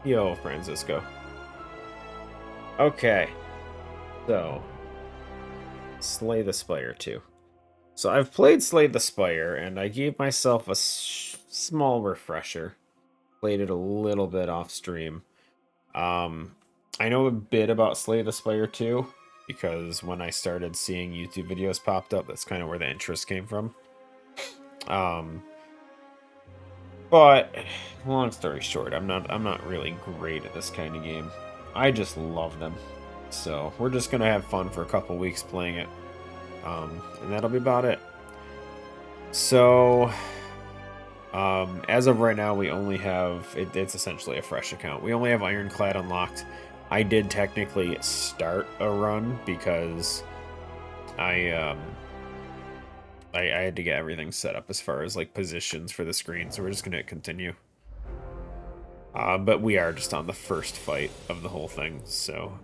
Yo, Francisco. Okay, so Slay the Spire 2. So I've played Slay the Spire, and I gave myself a small refresher. Played it a little bit off stream. Um, I know a bit about Slay the Spire 2 because when I started seeing YouTube videos popped up, that's kind of where the interest came from. Um, but long story short, I'm not really great at this kind of game. I just love them. So we're just gonna have fun for a couple weeks playing it. And that'll be about it. So, as of right now, we only have it's essentially a fresh account. We only have Ironclad unlocked. I did technically start a run because I I had to get everything set up as far as like positions for the screen, so we're just gonna continue. But we are just on the first fight of the whole thing, so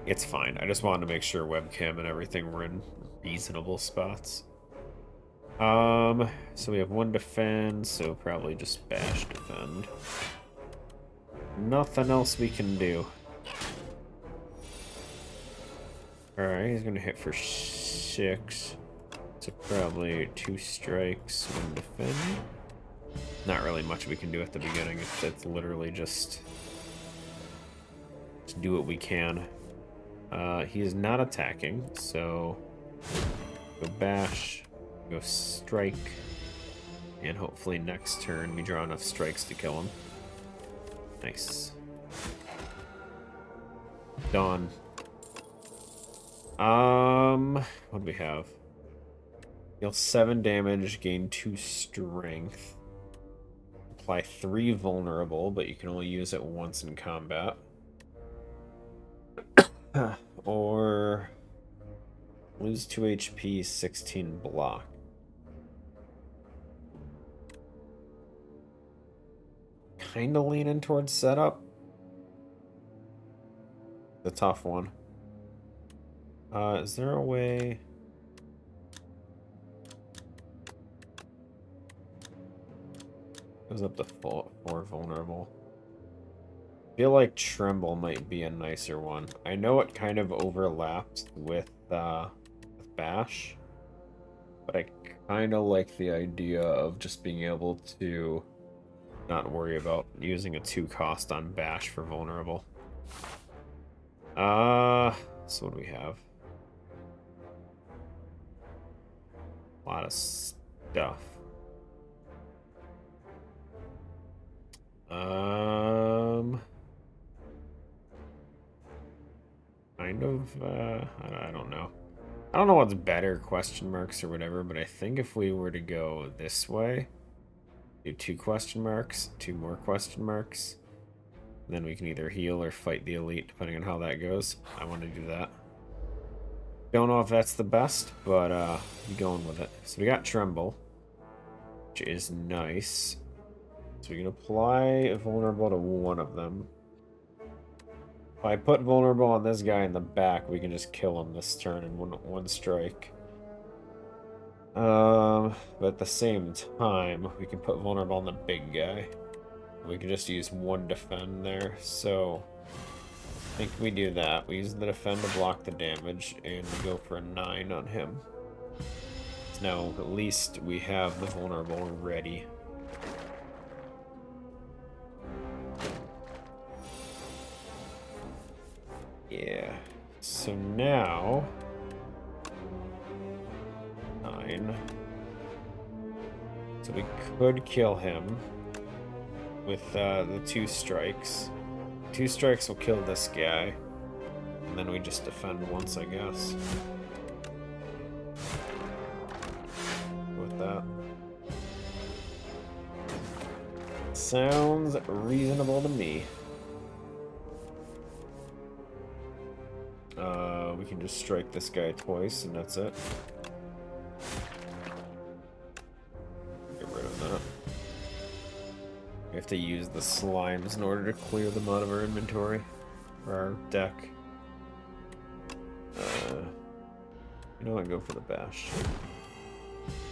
it's fine. I just wanted to make sure webcam and everything were in reasonable spots. So we have one defend, so probably just bash defend. Nothing else we can do. Alright, he's gonna hit for 6. So probably 2 strikes, 1 defend. Not really much we can do at the beginning. It's literally just do what we can. He is not attacking, so go bash, go strike, and hopefully next turn we draw enough strikes to kill him. Nice. Done. What do we have? Deal 7 damage, gain 2 strength. Apply 3 vulnerable, but you can only use it once in combat. Or lose 2 HP, 16 block. Kinda leaning towards setup. The tough one. Is there a way? Goes up to 4 vulnerable. Feel like Tremble might be a nicer one. I know it kind of overlaps with Bash, but I kind of like the idea of just being able to not worry about using a 2 cost on Bash for vulnerable. So what do we have? A lot of stuff. Kind of, I don't know. I don't know what's better, question marks or whatever, but I think if we were to go this way, do 2 question marks, 2 more question marks, then we can either heal or fight the elite, depending on how that goes. I want to do that. Don't know if that's the best, but I'm going with it. So we got Tremble, which is nice. So we can apply vulnerable to one of them. If I put vulnerable on this guy in the back, we can just kill him this turn in one strike. But at the same time, we can put vulnerable on the big guy. We can just use 1 defend there. So I think we do that. We use the defend to block the damage, and we go for a 9 on him. So now at least we have the vulnerable ready. Yeah. So now 9. So we could kill him with the 2 strikes. 2 strikes will kill this guy, and then we just defend once, I guess. With that. Sounds reasonable to me. We can just strike this guy twice, and that's it. Get rid of that. We have to use the slimes in order to clear them out of our inventory, or our deck. You know what? Go for the bash.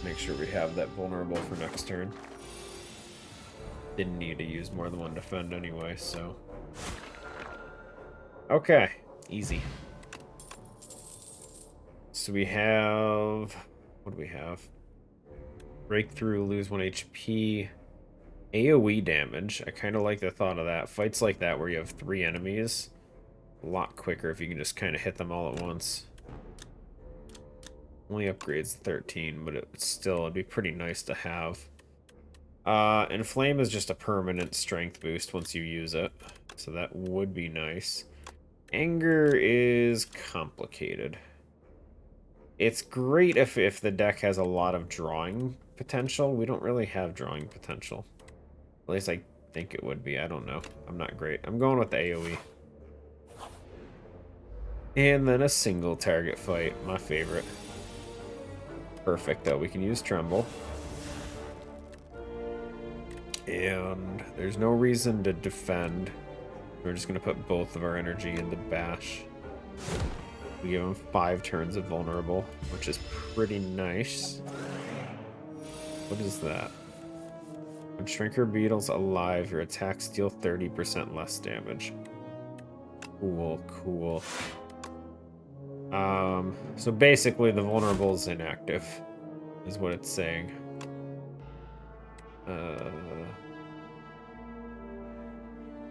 Make sure we have that vulnerable for next turn. Didn't need to use more than one defend anyway, so. Okay, easy. So we have, what do we have? Breakthrough, lose 1 HP. AoE damage. I kind of like the thought of that. Fights like that where you have 3 enemies. A lot quicker if you can just kind of hit them all at once. Only upgrades 13, but it'd be pretty nice to have. And Flame is just a permanent strength boost once you use it. So that would be nice. Anger is complicated. It's great if the deck has a lot of drawing potential. We don't really have drawing potential. At least I think it would be. I don't know. I'm not great. I'm going with the AoE. And then a single target fight. My favorite. Perfect, though. We can use Tremble. And there's no reason to defend. We're just going to put both of our energy into Bash. We give him 5 turns of Vulnerable, which is pretty nice. What is that? When Shrinker Beetle's alive, your attacks deal 30% less damage. Cool, cool. So basically the Vulnerable is inactive, is what it's saying.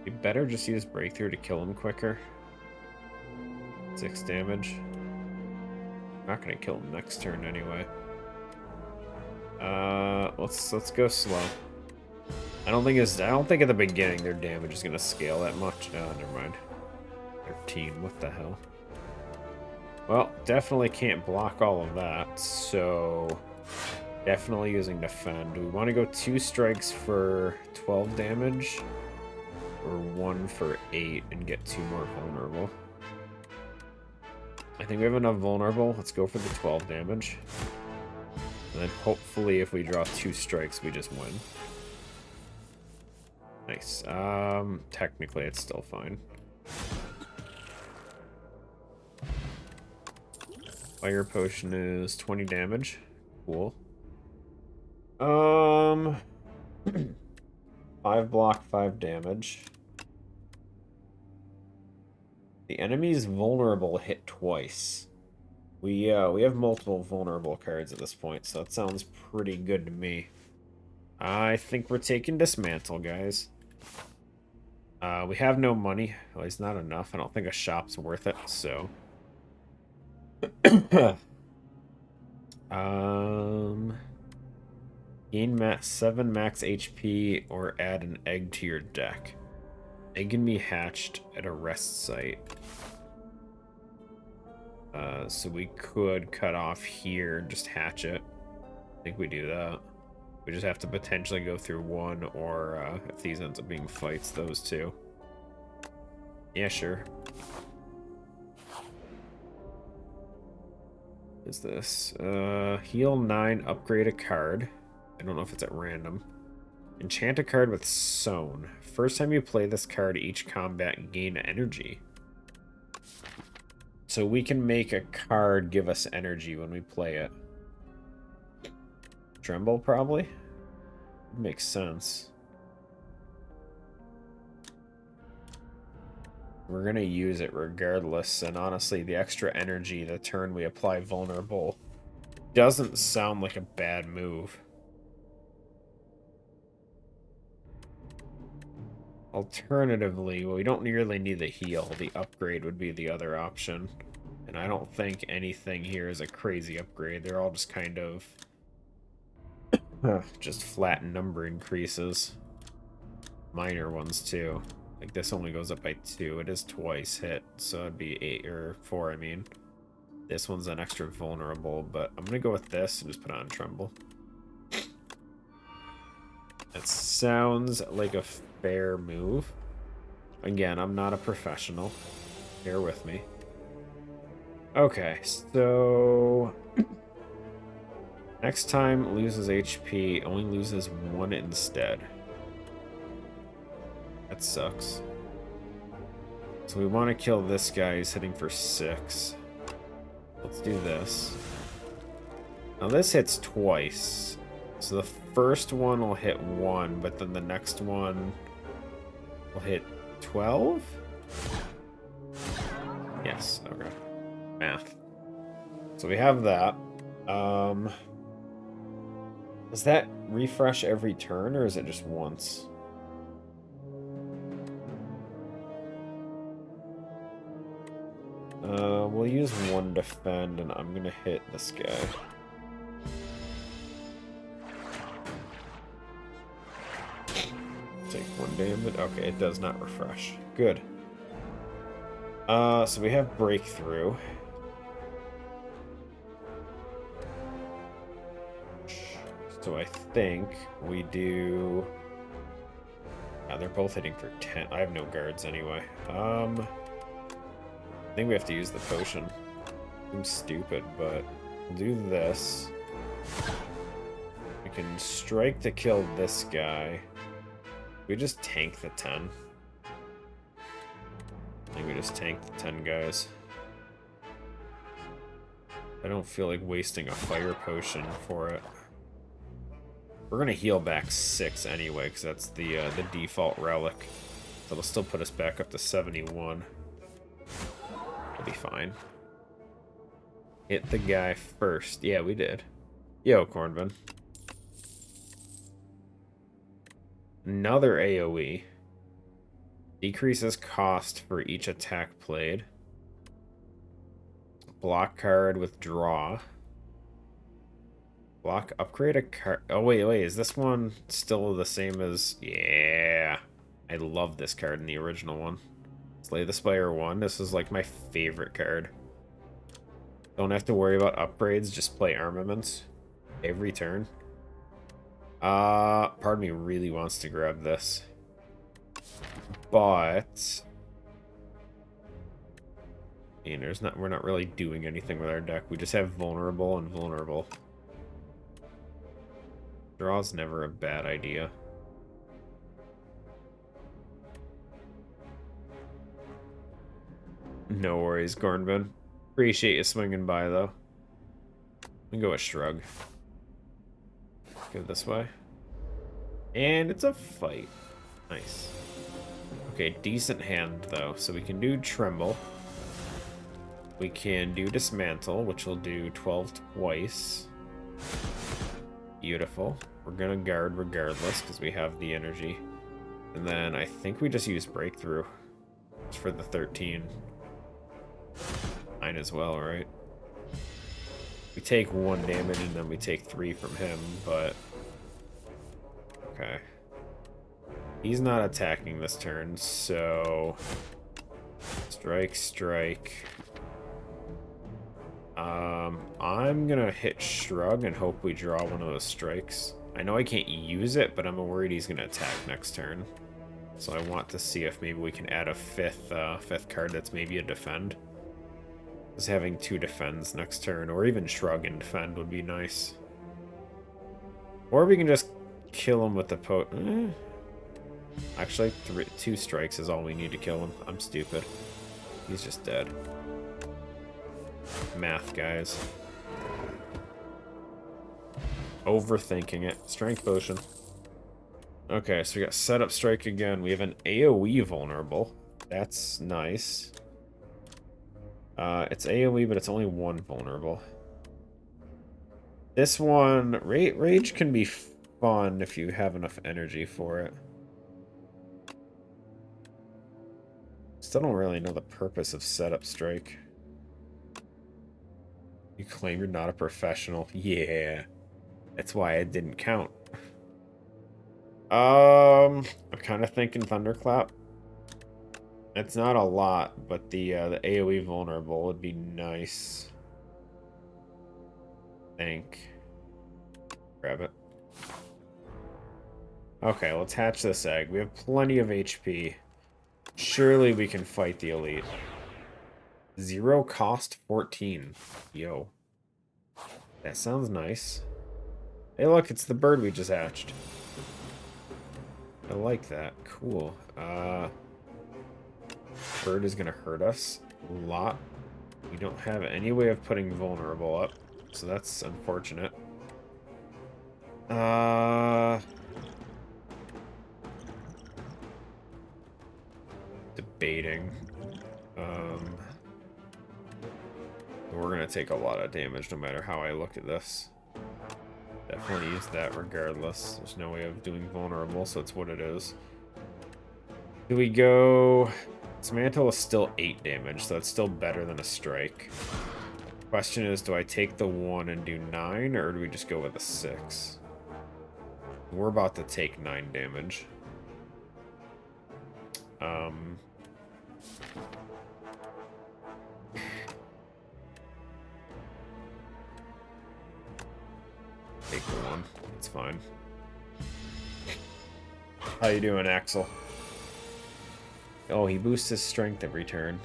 You better just use Breakthrough to kill him quicker. 6 damage. I'm not gonna kill him next turn anyway. Let's go slow. I don't think at the beginning their damage is gonna scale that much. Oh, never mind. 13. What the hell? Well, definitely can't block all of that, so definitely using defend. Do we want to go 2 strikes for 12 damage, or 1 for 8 and get 2 more vulnerable? I think we have enough vulnerable. Let's go for the 12 damage. And then hopefully if we draw 2 strikes, we just win. Nice. Technically it's still fine. Fire potion is 20 damage. Cool. 5 block, 5 damage. The enemy's vulnerable hit twice. We have multiple vulnerable cards at this point, so that sounds pretty good to me. I think we're taking Dismantle, guys. We have no money. At least not enough. I don't think a shop's worth it, so... Gain 7 max HP or add an egg to your deck. Egg can be hatched at a rest site. So we could cut off here and just hatch it. I think we do that. We just have to potentially go through 1, or if these ends up being fights, those 2. Yeah, sure. What is this? Heal 9, upgrade a card. I don't know if it's at random. Enchant a card with Sown. First time you play this card, each combat gain energy. So we can make a card give us energy when we play it. Tremble, probably? Makes sense. We're gonna use it regardless, and honestly, the extra energy the turn we apply Vulnerable doesn't sound like a bad move. Alternatively, well, we don't really need the heal. The upgrade would be the other option. And I don't think anything here is a crazy upgrade. They're all just kind of... just flat number increases. Minor ones, too. Like, this only goes up by 2. It is twice hit, so it'd be 8 or 4, I mean. This one's an extra vulnerable, but I'm gonna go with this and just put on Tremble. That sounds like a fair move. Again, I'm not a professional. Bear with me. Okay, so... next time loses HP, only loses 1 instead. That sucks. So we want to kill this guy. He's hitting for 6. Let's do this. Now this hits twice. So the first one will hit 1, but then the next one will hit 12? Yes, okay. Math. So we have that. Does that refresh every turn, or is it just once? We'll use 1 defend, and I'm gonna hit this guy. Take 1 damage. Okay, it does not refresh. Good. So we have breakthrough. So I think we do... Yeah, they're both hitting for 10. I have no guards anyway. I think we have to use the potion. Seems stupid, but we'll do this. We can strike to kill this guy. We just tank the 10. I think we just tank the 10 guys. I don't feel like wasting a fire potion for it. We're gonna heal back 6 anyway, because that's the default relic. So it'll still put us back up to 71. We'll be fine. Hit the guy first. Yeah, we did. Yo, Cornbin. Another AoE. Decreases cost for each attack played. Block card, withdraw. Block, upgrade a card. Oh, wait. Is this one still the same as... Yeah. I love this card in the original one. Slay the Spire 1. This is like my favorite card. Don't have to worry about upgrades. Just play armaments every turn. Part of me really wants to grab this. But... I mean, we're not really doing anything with our deck. We just have vulnerable and vulnerable. Draw's never a bad idea. No worries, Gornbin. Appreciate you swinging by, though. We can go with Shrug. Go this way. And it's a fight. Nice. Okay, decent hand, though. So we can do Tremble. We can do Dismantle, which will do 12 twice. Beautiful. We're gonna guard regardless, because we have the energy. And then I think we just use Breakthrough. It's for the 13. Mine as well, right? We take 1 damage and then we take 3 from him, but... Okay. He's not attacking this turn, so... Strike, strike. I'm gonna hit Shrug and hope we draw one of those strikes. I know I can't use it, but I'm worried he's gonna attack next turn. So I want to see if maybe we can add a fifth card that's maybe a defend. Just having 2 defends next turn, or even Shrug and defend would be nice. Or we can just kill him with the Actually, 2 strikes is all we need to kill him. I'm stupid. He's just dead. Math, guys. Overthinking it. Strength potion. Okay, so we got setup strike again. We have an AoE vulnerable. That's nice. It's AoE, but it's only 1 vulnerable. This one, Rage can be fun if you have enough energy for it. Still don't really know the purpose of setup strike. You claim you're not a professional. Yeah. That's why I didn't count. I'm kind of thinking Thunderclap. It's not a lot, but the AoE vulnerable would be nice. Grab it. Okay, let's hatch this egg. We have plenty of HP. Surely we can fight the elite. 0 cost 14. Yo. That sounds nice. Hey, look, it's the bird we just hatched. I like that. Cool. Bird is gonna hurt us a lot. We don't have any way of putting vulnerable up, so that's unfortunate. Debating. We're gonna take a lot of damage no matter how I look at this. Definitely use that regardless. There's no way of doing vulnerable, so it's what it is. Do we go... Dismantle is still 8 damage, so it's still better than a strike. Question is, do I take the 1 and do 9, or do we just go with a 6? We're about to take 9 damage. Take the 1. It's fine. How you doing, Axel? Oh, he boosts his strength every turn.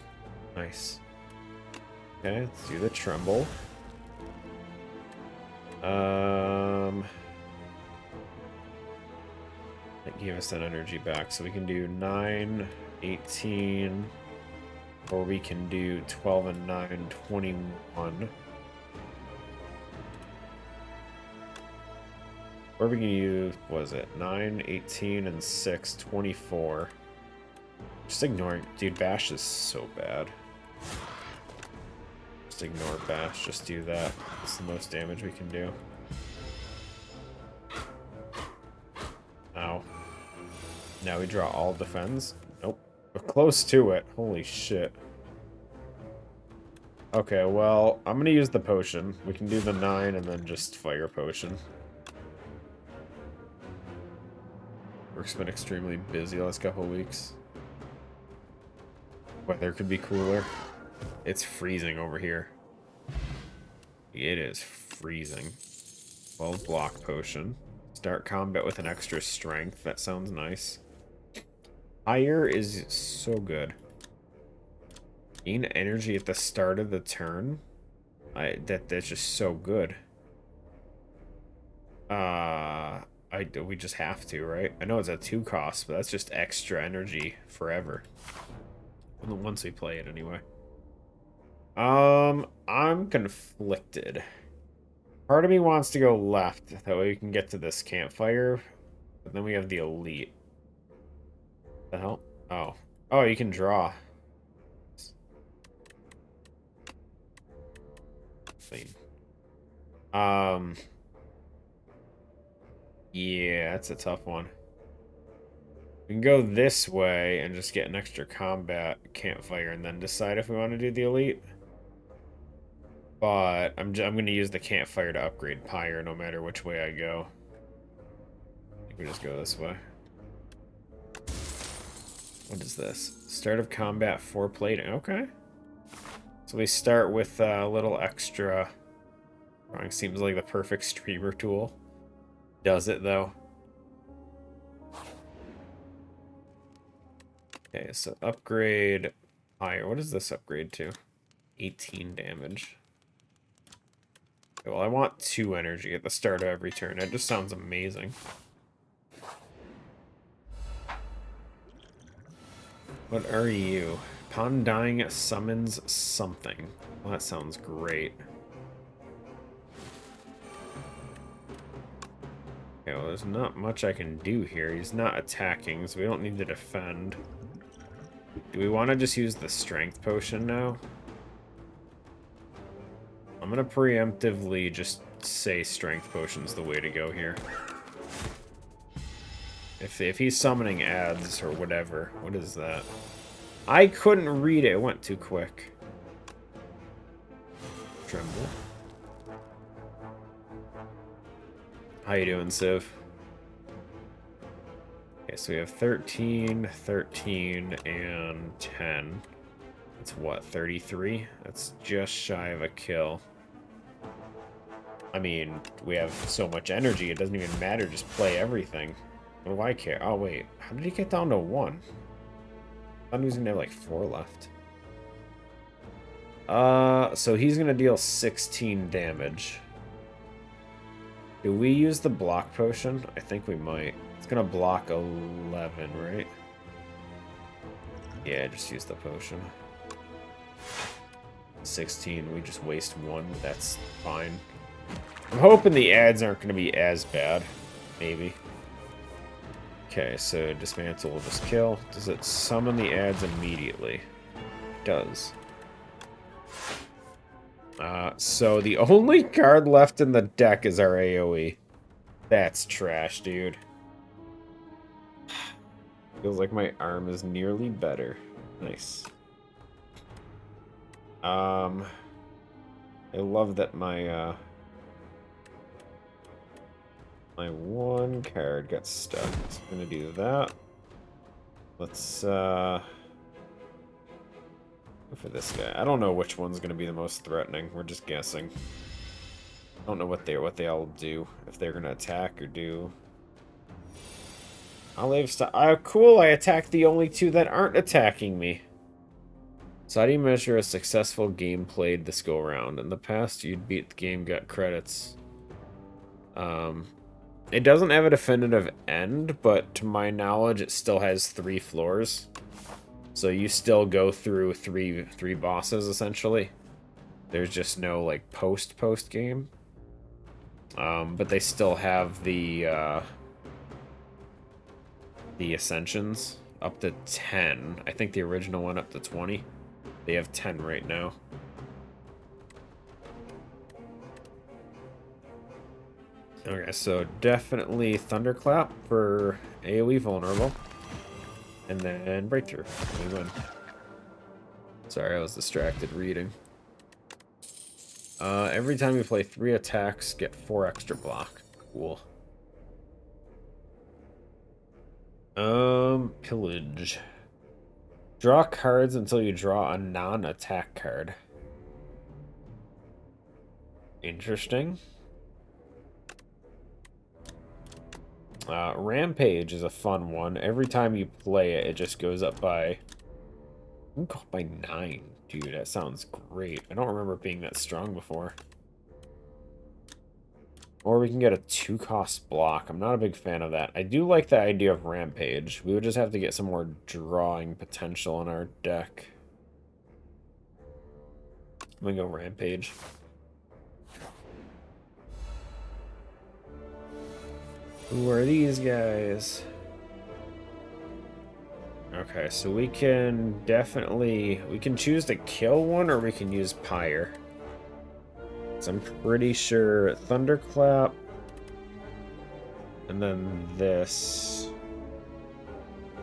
Nice. Okay, let's do the tremble. That gave us that energy back, so we can do 9, 18, or we can do 12 and 9, 21. Or we can use, what was it, 9, 18, and 6, 24. Just ignoring, dude, Bash is so bad. Just ignore Bash, just do that. It's the most damage we can do. Ow. Now we draw all defense? Nope. We're close to it. Holy shit. Okay, well, I'm gonna use the potion. We can do the 9 and then just fire potion. Work's been extremely busy last couple weeks. Weather could be cooler. It's freezing over here. It is freezing. 12 block potion. Start combat with an extra strength. That sounds nice. Fire is so good. Gain energy at the start of the turn. That's just so good. We just have to, right? I know it's a 2 cost, but that's just extra energy forever. Once we play it, anyway. I'm conflicted. Part of me wants to go left, that way we can get to this campfire. But then we have the elite. What the hell? Oh. Oh, you can draw. Clean. Yeah, that's a tough one. We can go this way and just get an extra combat campfire and then decide if we want to do the elite. But I'm going to use the campfire to upgrade Pyre no matter which way I go. I think we just go this way. What is this? Start of combat 4 plating. Okay. So we start with a little extra. Drawing seems like the perfect streamer tool. Does it, though? Okay, so upgrade Pyre. What does this upgrade to? 18 damage. Okay, well, I want 2 energy at the start of every turn. It just sounds amazing. What are you? Upon dying, summons something. Well, that sounds great. Okay, well, there's not much I can do here. He's not attacking, so we don't need to defend. Do we want to just use the strength potion now? I'm going to preemptively just say strength potion's the way to go here. If he's summoning ads or whatever. What is that? I couldn't read it. It went too quick. Tremble. How you doing, Civ? Okay, so we have 13, 13, and 10. That's what, 33? That's just shy of a kill. I mean, we have so much energy, it doesn't even matter. Just play everything. What do I care? Oh, wait. How did he get down to 1? I thought he was going to have like 4 left. So he's going to deal 16 damage. Do we use the block potion? I think we might. It's going to block 11, right? Yeah, just use the potion. 16, we just waste 1. That's fine. I'm hoping the ads aren't going to be as bad. Maybe. Okay, so dismantle will just kill. Does it summon the ads immediately? It does. So the only card left in the deck is our AoE. That's trash, dude. Feels like my arm is nearly better. Nice. I love that my my one card got stuck. So I'm gonna do that. Let's go for this guy. I don't know which one's gonna be the most threatening. We're just guessing. I don't know what they all do. If they're gonna attack or do. Cool, I attacked the only two that aren't attacking me. So how do you measure a successful game played this go around? In the past, you'd beat the game, got credits. It doesn't have a definitive end, but to my knowledge, it still has 3 floors. So you still go through three bosses, essentially. There's just no, like, post game. But they still have the ascensions up to 10. I think the original one up to 20. They have 10 right now. Okay, so definitely Thunderclap for AoE vulnerable. And then Breakthrough. We win. Sorry, I was distracted reading. Every time you play 3 attacks, get 4 extra block. Cool. Pillage. Draw cards until you draw a non-attack card. Interesting. Rampage is a fun one. Every time you play it, it just goes up by... go up by 9. Dude, that sounds great. I don't remember it being that strong before. Or we can get a 2-cost block. I'm not a big fan of that. I do like the idea of Rampage. We would just have to get some more drawing potential in our deck. I'm gonna go Rampage. Who are these guys? Okay, so we can definitely... we can choose to kill one, or we can use Pyre. So I'm pretty sure Thunderclap, and then this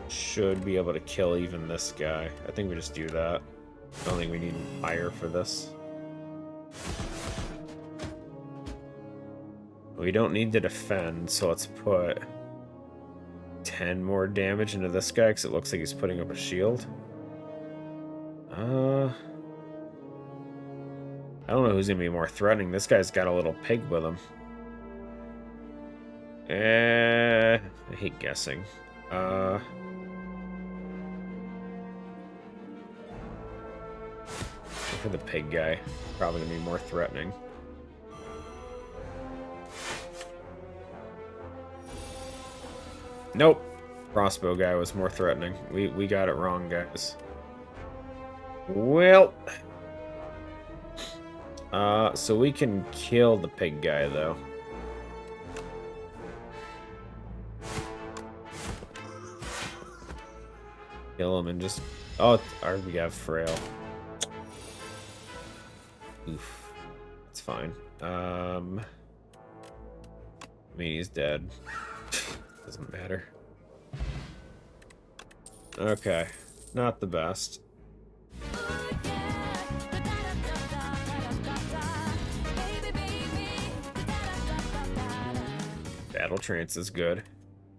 should be able to kill even this guy. I think we just do that. I don't think we need Pyre for this. We don't need to defend, so let's put 10 more damage into this guy, because it looks like he's putting up a shield. I don't know who's going to be more threatening. This guy's got a little pig with him. I hate guessing. For the pig guy. Probably going to be more threatening. Nope. Crossbow guy was more threatening. We got it wrong, guys. Well... so we can kill the pig guy, though. Kill him and just... oh, we have frail. Oof. It's fine. I mean, he's dead. Doesn't matter. Okay. Not the best. Battle Trance is good.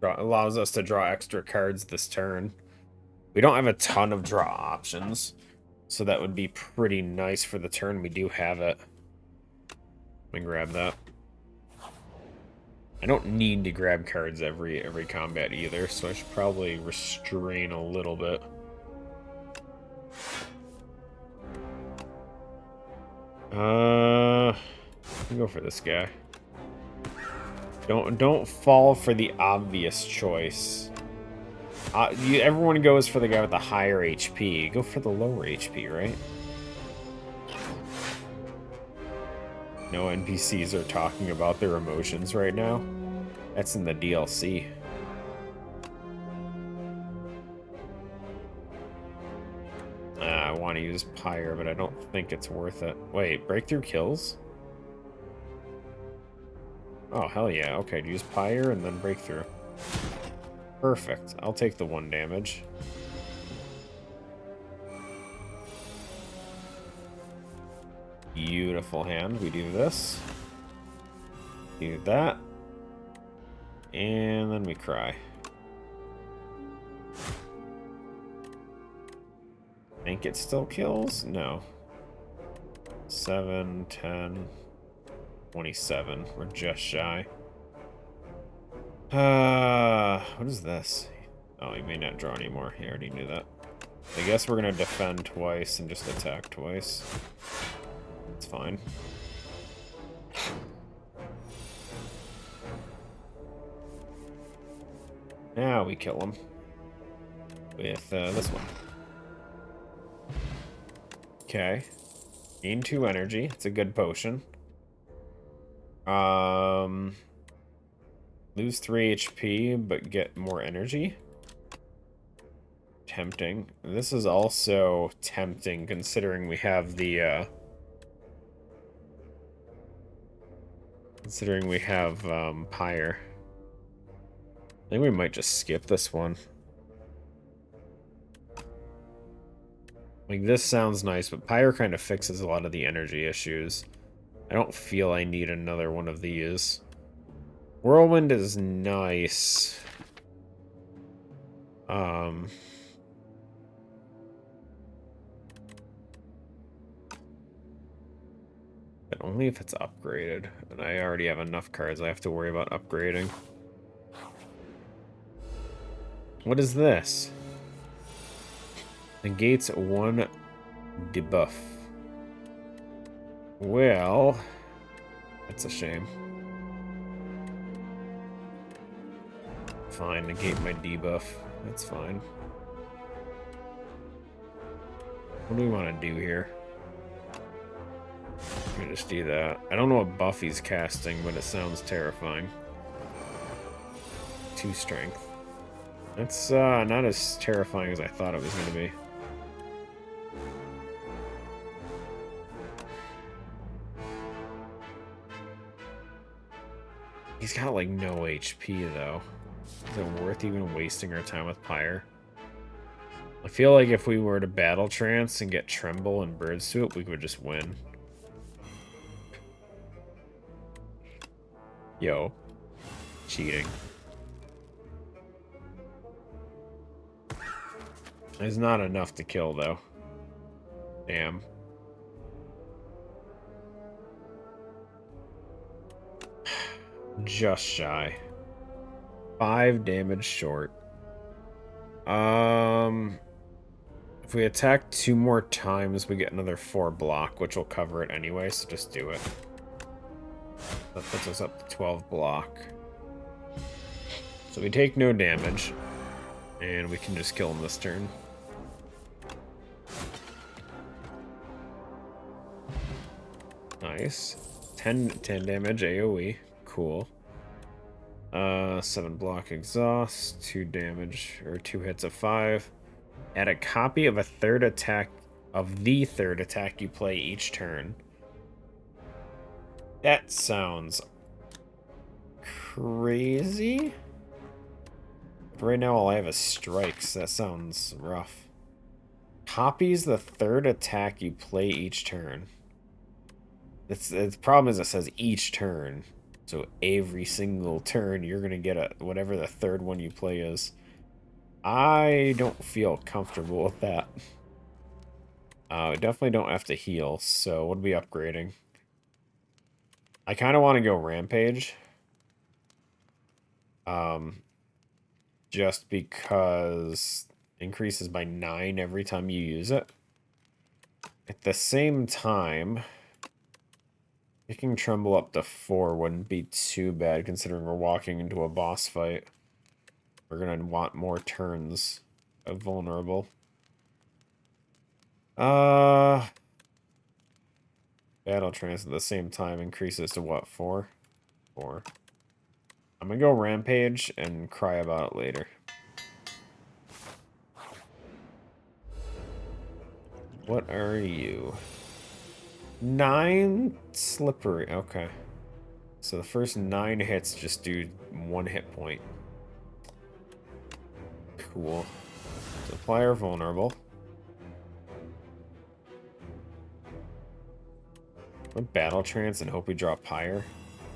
Allows us to draw extra cards this turn. We don't have a ton of draw options, so that would be pretty nice for the turn we do have it. Let me grab that. I don't need to grab cards every combat either, so I should probably restrain a little bit. I'll go for this guy. Don't fall for the obvious choice. Everyone goes for the guy with the higher HP. Go for the lower HP, right? No NPCs are talking about their emotions right now. That's in the DLC. I want to use Pyre, but I don't think it's worth it. Wait, breakthrough kills? Oh, hell yeah. Okay, use Pyre and then breakthrough. Perfect. I'll take the 1 damage. Beautiful hand. We do this. Do that. And then we cry. Think it still kills? No. 7, 10, 27. We're just shy. What is this? Oh, he may not draw anymore. He already knew that. I guess we're gonna defend twice and just attack twice. It's fine. Now we kill him with this one. Okay. Gain 2 energy. It's a good potion. Lose 3 HP, but get more energy. Tempting. This is also tempting, considering we have the, Pyre. I think we might just skip this one. Like, this sounds nice, but Pyre kind of fixes a lot of the energy issues. I don't feel I need another one of these. Whirlwind is nice. But only if it's upgraded. And I already have enough cards I have to worry about upgrading. What is this? Negates 1 debuff. Well, that's a shame. Fine, negate my debuff. That's fine. What do we want to do here? Let me just do that. I don't know what buff he's casting, but it sounds terrifying. 2 strength. That's not as terrifying as I thought it was going to be. He's got like no HP though. Is it worth even wasting our time with Pyre? I feel like if we were to battle trance and get Tremble and Birds to it, we would just win. Yo. Cheating. It's not enough to kill though. Damn. Just shy. 5 damage short. If we attack 2 more times, we get another 4 block, which will cover it anyway, so just do it. That puts us up to 12 block. So we take no damage, and we can just kill him this turn. Nice. 10 damage AoE. Cool. 7 block exhaust, 2 damage, or 2 hits of 5. Add a copy of the third attack you play each turn. That sounds crazy. But right now all I have is strikes. That sounds rough. Copies the third attack you play each turn. The problem is it says each turn. So every single turn, you're going to get whatever the third one you play is. I don't feel comfortable with that. We definitely don't have to heal, so what are we upgrading? I kind of want to go Rampage. Just because increases by 9 every time you use it. At the same time, picking Tremble up to 4 wouldn't be too bad, considering we're walking into a boss fight. We're going to want more turns of vulnerable. We Battle trance at the same time increases to what, 4? 4. I'm gonna go Rampage and cry about it later. What are you? 9 slippery. Okay. So the first 9 hits just do 1 hit point. Cool. Supplier vulnerable. Went battle trance and hope we drop higher.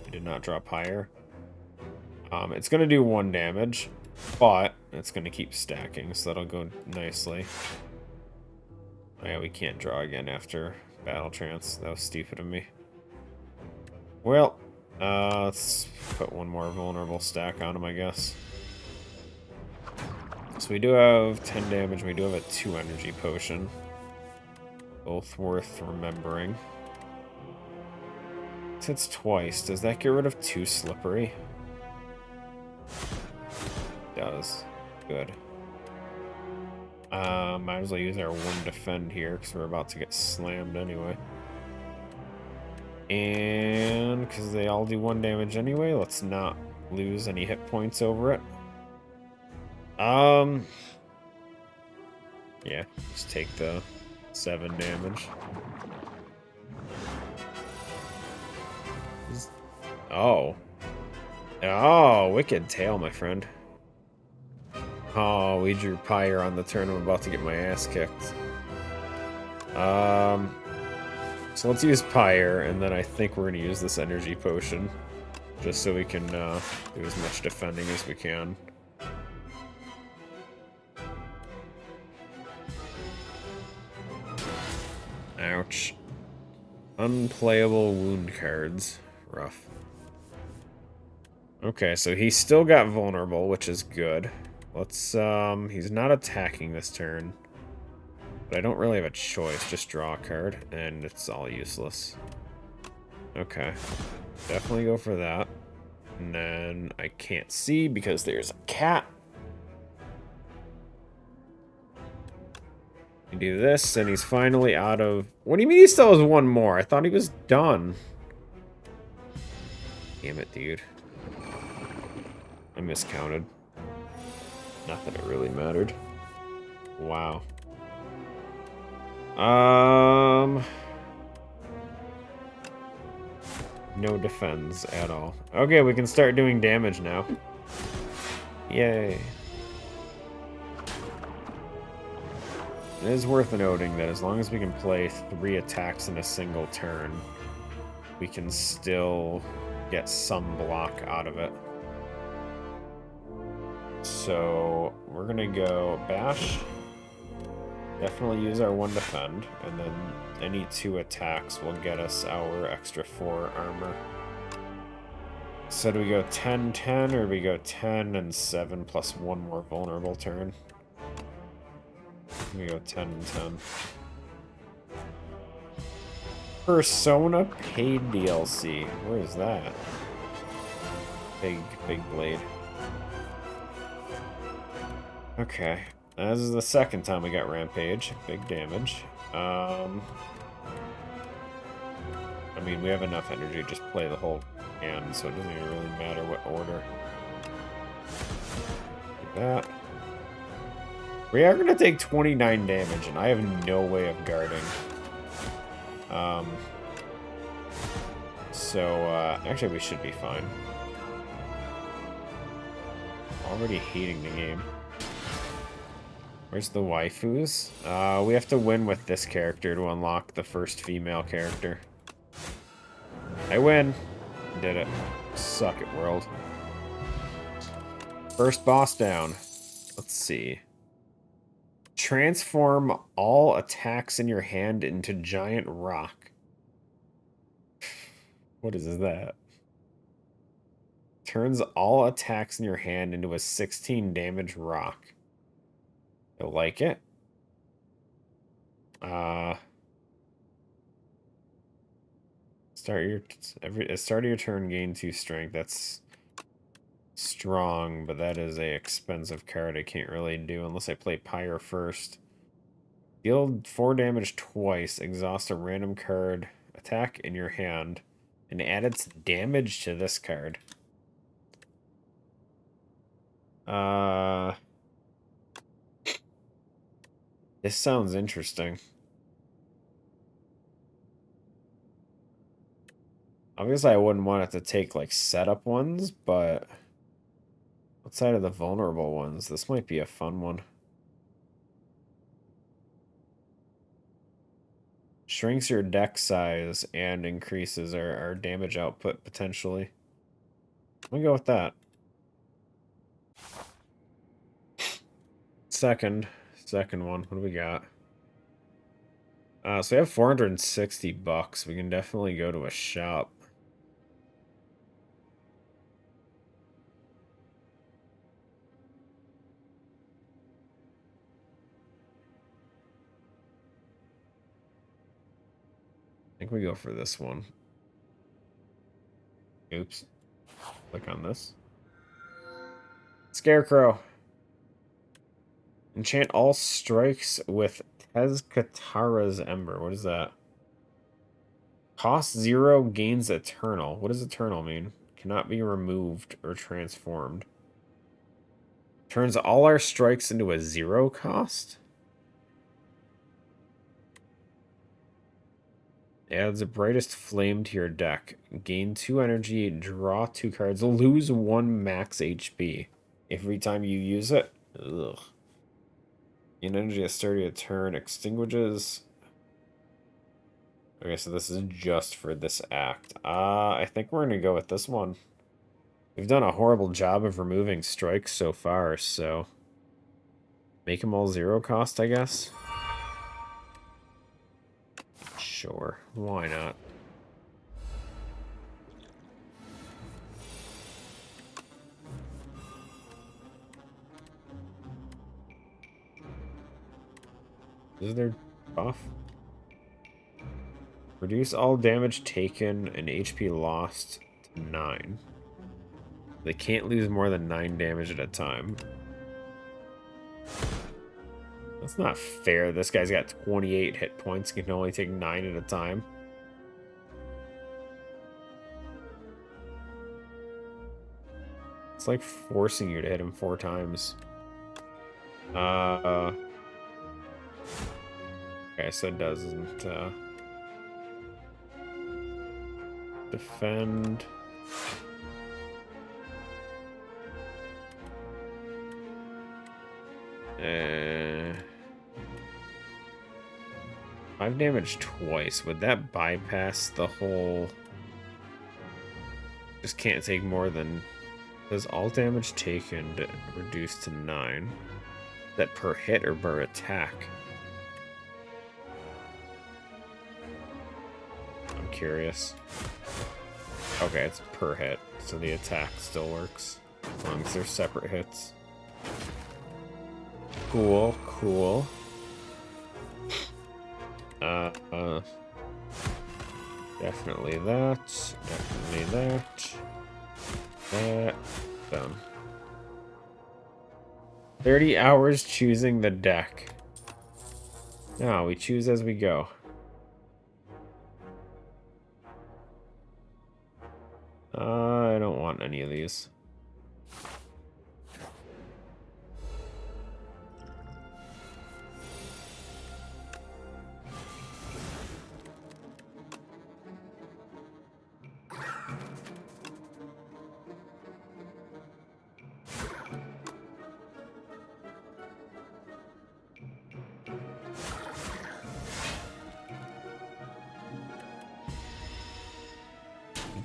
We did not drop higher. It's gonna do 1 damage, but it's gonna keep stacking, so that'll go nicely. Oh, yeah, we can't draw again after battle trance. That was stupid of me. Well, let's put 1 more vulnerable stack on him, I guess. So we do have 10 damage. We do have a 2 energy potion. Both worth remembering. It hits twice. Does that get rid of 2 slippery? Does. Good. Might as well use our 1 defend here, because we're about to get slammed anyway. And because they all do 1 damage anyway, let's not lose any hit points over it. Yeah, just take the 7 damage. Oh. Oh, wicked tail, my friend. Oh, we drew Pyre on the turn. I'm about to get my ass kicked. So let's use Pyre, and then I think we're going to use this energy potion. Just so we can do as much defending as we can. Ouch. Unplayable wound cards. Rough. Okay, so he's still got vulnerable, which is good. Let's, he's not attacking this turn. But I don't really have a choice. Just draw a card, and it's all useless. Okay. Definitely go for that. And then I can't see because there's a cat. You do this, and he's finally out of... What do you mean he still has 1 more? I thought he was done. Damn it, dude. I miscounted. Not that it really mattered. Wow. No defense at all. Okay, we can start doing damage now. Yay. It is worth noting that as long as we can play 3 attacks in a single turn, we can still get some block out of it. So we're gonna go bash. Definitely use our 1 defend, and then any 2 attacks will get us our extra 4 armor. So do we go 10-10, or do we go 10 and 7 plus 1 more vulnerable turn? We go 10 and 10. Persona paid DLC. Where is that? Big blade. Okay. This is the second time we got Rampage. Big damage. I mean, we have enough energy to just play the whole hand, so it doesn't even really matter what order. Like that. We are going to take 29 damage, and I have no way of guarding. Actually, we should be fine. Already hating the game. Where's the waifus? We have to win with this character to unlock the first female character. I win. Did it. Suck it, world. First boss down. Let's see. Transform all attacks in your hand into giant rock. What is that? Turns all attacks in your hand into a 16 damage rock. I like it. Start of your turn, gain 2 strength. That's strong, but that is a expensive card I can't really do unless I play Pyre first. Deal 4 damage twice. Exhaust a random card attack in your hand and add its damage to this card. This sounds interesting. Obviously, I wouldn't want it to take, like, setup ones, but outside of the vulnerable ones, this might be a fun one. Shrinks your deck size and increases our damage output, potentially. I'm gonna go with that. Second one, what do we got? So we have 460 bucks. We can definitely go to a shop. I think we go for this one. Oops. Click on this. Scarecrow. Enchant all strikes with Tezcatara's Ember. What is that? Cost 0, gains eternal. What does eternal mean? Cannot be removed or transformed. Turns all our strikes into a 0 cost? Adds a brightest flame to your deck. Gain 2 energy, draw 2 cards, lose 1 max HP. Every time you use it. Ugh. Gain energy at start of a turn, extinguishes. Okay, so this is just for this act. I think we're gonna go with this one. We've done a horrible job of removing strikes so far, so make them all 0 cost, I guess. Sure, why not? Is there buff? Reduce all damage taken and HP lost to 9. They can't lose more than 9 damage at a time. That's not fair. This guy's got 28 hit points. He can only take 9 at a time. It's like forcing you to hit him 4 times. Okay, so it doesn't, defend. Five damage twice. Would that bypass the whole... Just can't take more than... Does all damage taken reduced to 9? Is that per hit or per attack? I'm curious. Okay, it's per hit, so the attack still works. As long as they're separate hits. Cool, cool. Definitely that. Definitely that. That. Done. 30 hours choosing the deck. No, we choose as we go. I don't want any of these.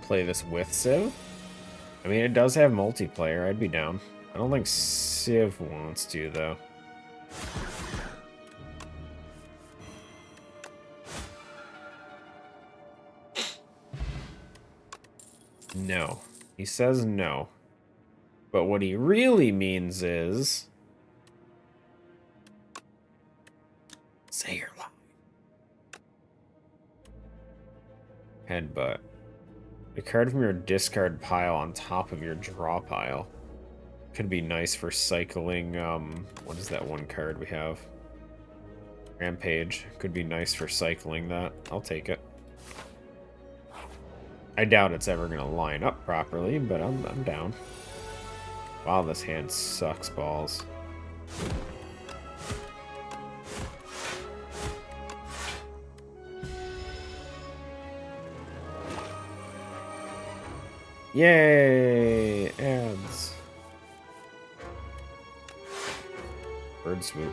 Play this with Civ? I mean, it does have multiplayer. I'd be down. I don't think Civ wants to, though. No. He says no. But what he really means is... Say your line. Headbutt. A card from your discard pile on top of your draw pile. Could be nice for cycling, what is that one card we have? Rampage. Could be nice for cycling that. I'll take it. I doubt it's ever going to line up properly, but I'm down. Wow, this hand sucks balls. Yay! Ads. Bird swoop.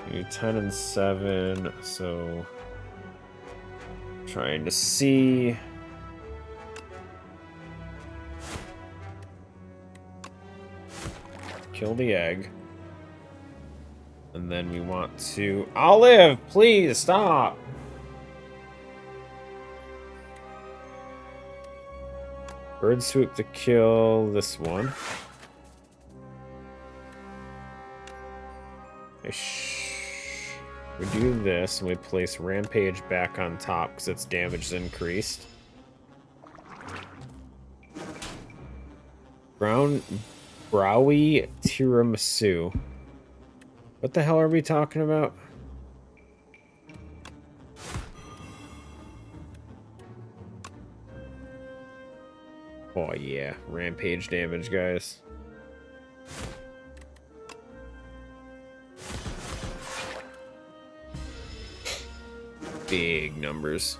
We do 10 and 7, so trying to see. Kill the egg. And then we want to... Olive, please, stop! Bird swoop to kill this one. We do this, and we place Rampage back on top, because its damage is increased. Browy Tiramisu. What the hell are we talking about? Oh yeah, Rampage damage, guys. Big numbers.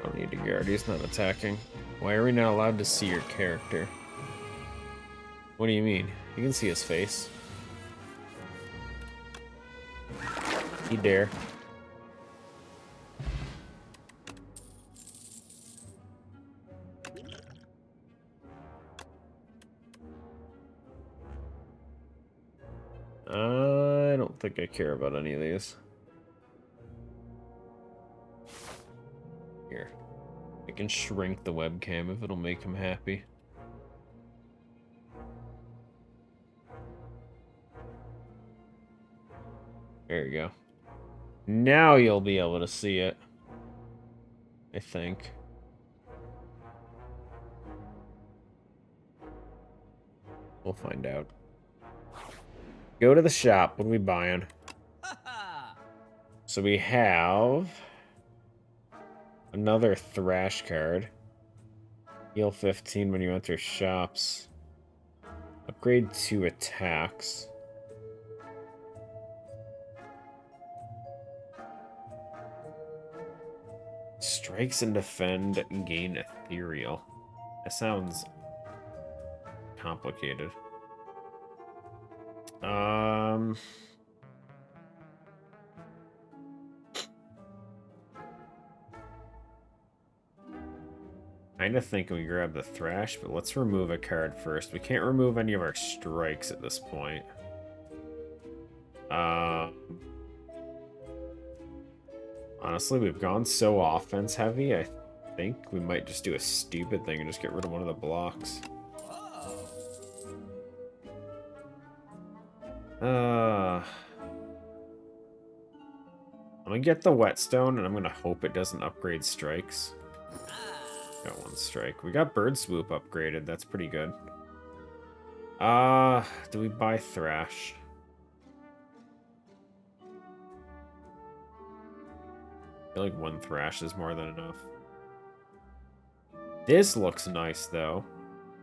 Don't need to guard, he's not attacking. Why are we not allowed to see your character? What do you mean? You can see his face. You dare. I don't think I care about any of these. Here. I can shrink the webcam if it'll make him happy. There you go. Now you'll be able to see it. I think. We'll find out. Go to the shop. What are we buying? So we have another Thrash card. Heal 15 when you enter shops. Upgrade 2 attacks. Strikes and defend, gain ethereal. That sounds complicated. Kinda thinking we grab the Thrash, but let's remove a card first. We can't remove any of our strikes at this point. Honestly, we've gone so offense heavy, I think we might just do a stupid thing and just get rid of one of the blocks. I'm gonna get the Whetstone, and I'm gonna hope it doesn't upgrade strikes. Got one strike. We got Bird Swoop upgraded. That's pretty good. Do we buy Thrash? I feel like one Thrash is more than enough. This looks nice, though.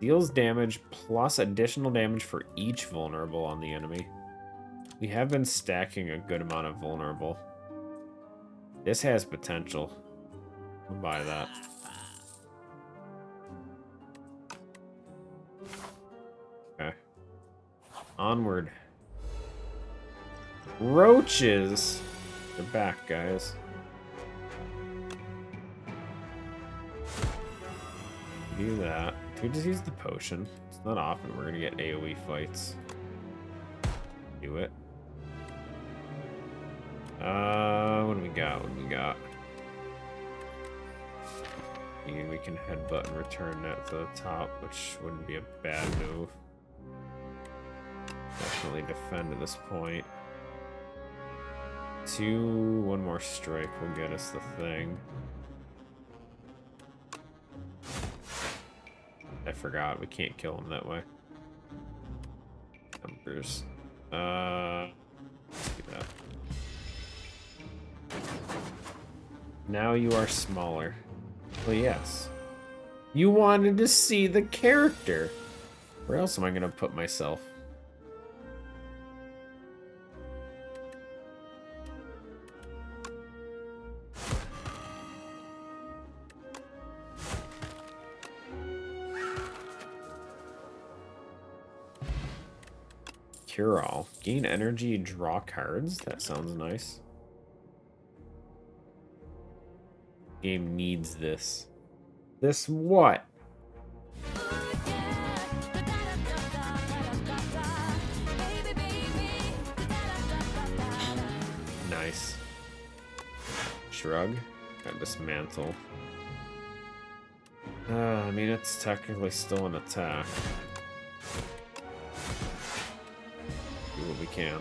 Deals damage plus additional damage for each vulnerable on the enemy. We have been stacking a good amount of vulnerable. This has potential. I'll buy that. Okay. Onward. Roaches! They're back, guys. Do that. Can we just use the potion? It's not often we're gonna get AoE fights. Do it. What do we got? What do we got? And we can headbutt and return that to the top, which wouldn't be a bad move. definitely defend at this point. 2, one more strike will get us the thing. I forgot, we can't kill him that way. Numbers. Let's do that. Now you are smaller. Well, yes. You wanted to see the character. Where else am I gonna put myself? Cure all. Gain energy, draw cards. That sounds nice. Game needs this. This what? Nice. Shrug. Got dismantle. I mean, it's technically still an attack. Do what we can.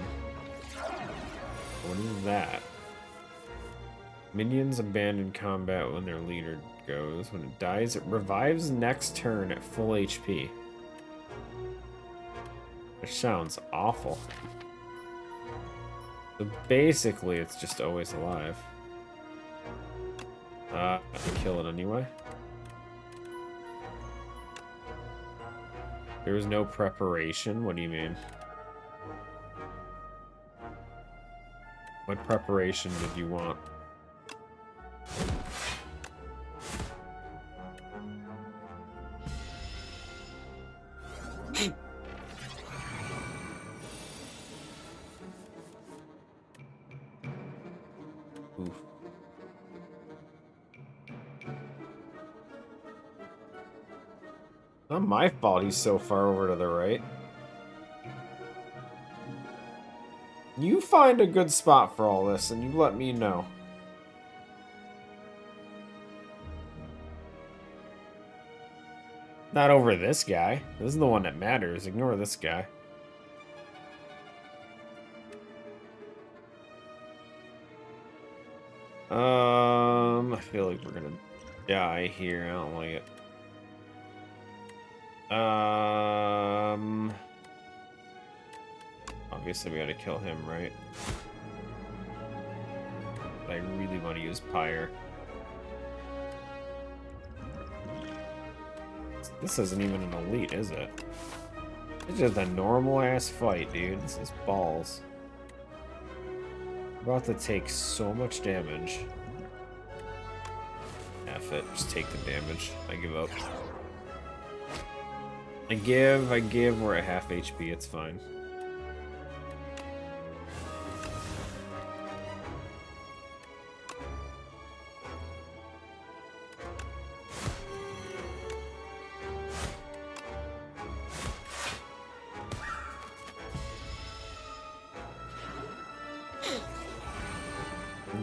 What is that? Minions abandon combat when their leader goes. When it dies, it revives next turn at full HP. Which sounds awful. So basically, it's just always alive. I kill it anyway. There was no preparation? What do you mean? What preparation did you want? Oof. Not my fault he's so far over to the right. You find a good spot for all this, and you let me know. Not over this guy. This is the one that matters. Ignore this guy. I feel like we're gonna die here. I don't like it. Obviously we gotta kill him, right? I really want to use Pyre. This isn't even an elite, is it? It's just a normal ass fight, dude. This is balls. We're about to take so much damage. F it, just take the damage. I give up. I give, we're at half HP, it's fine.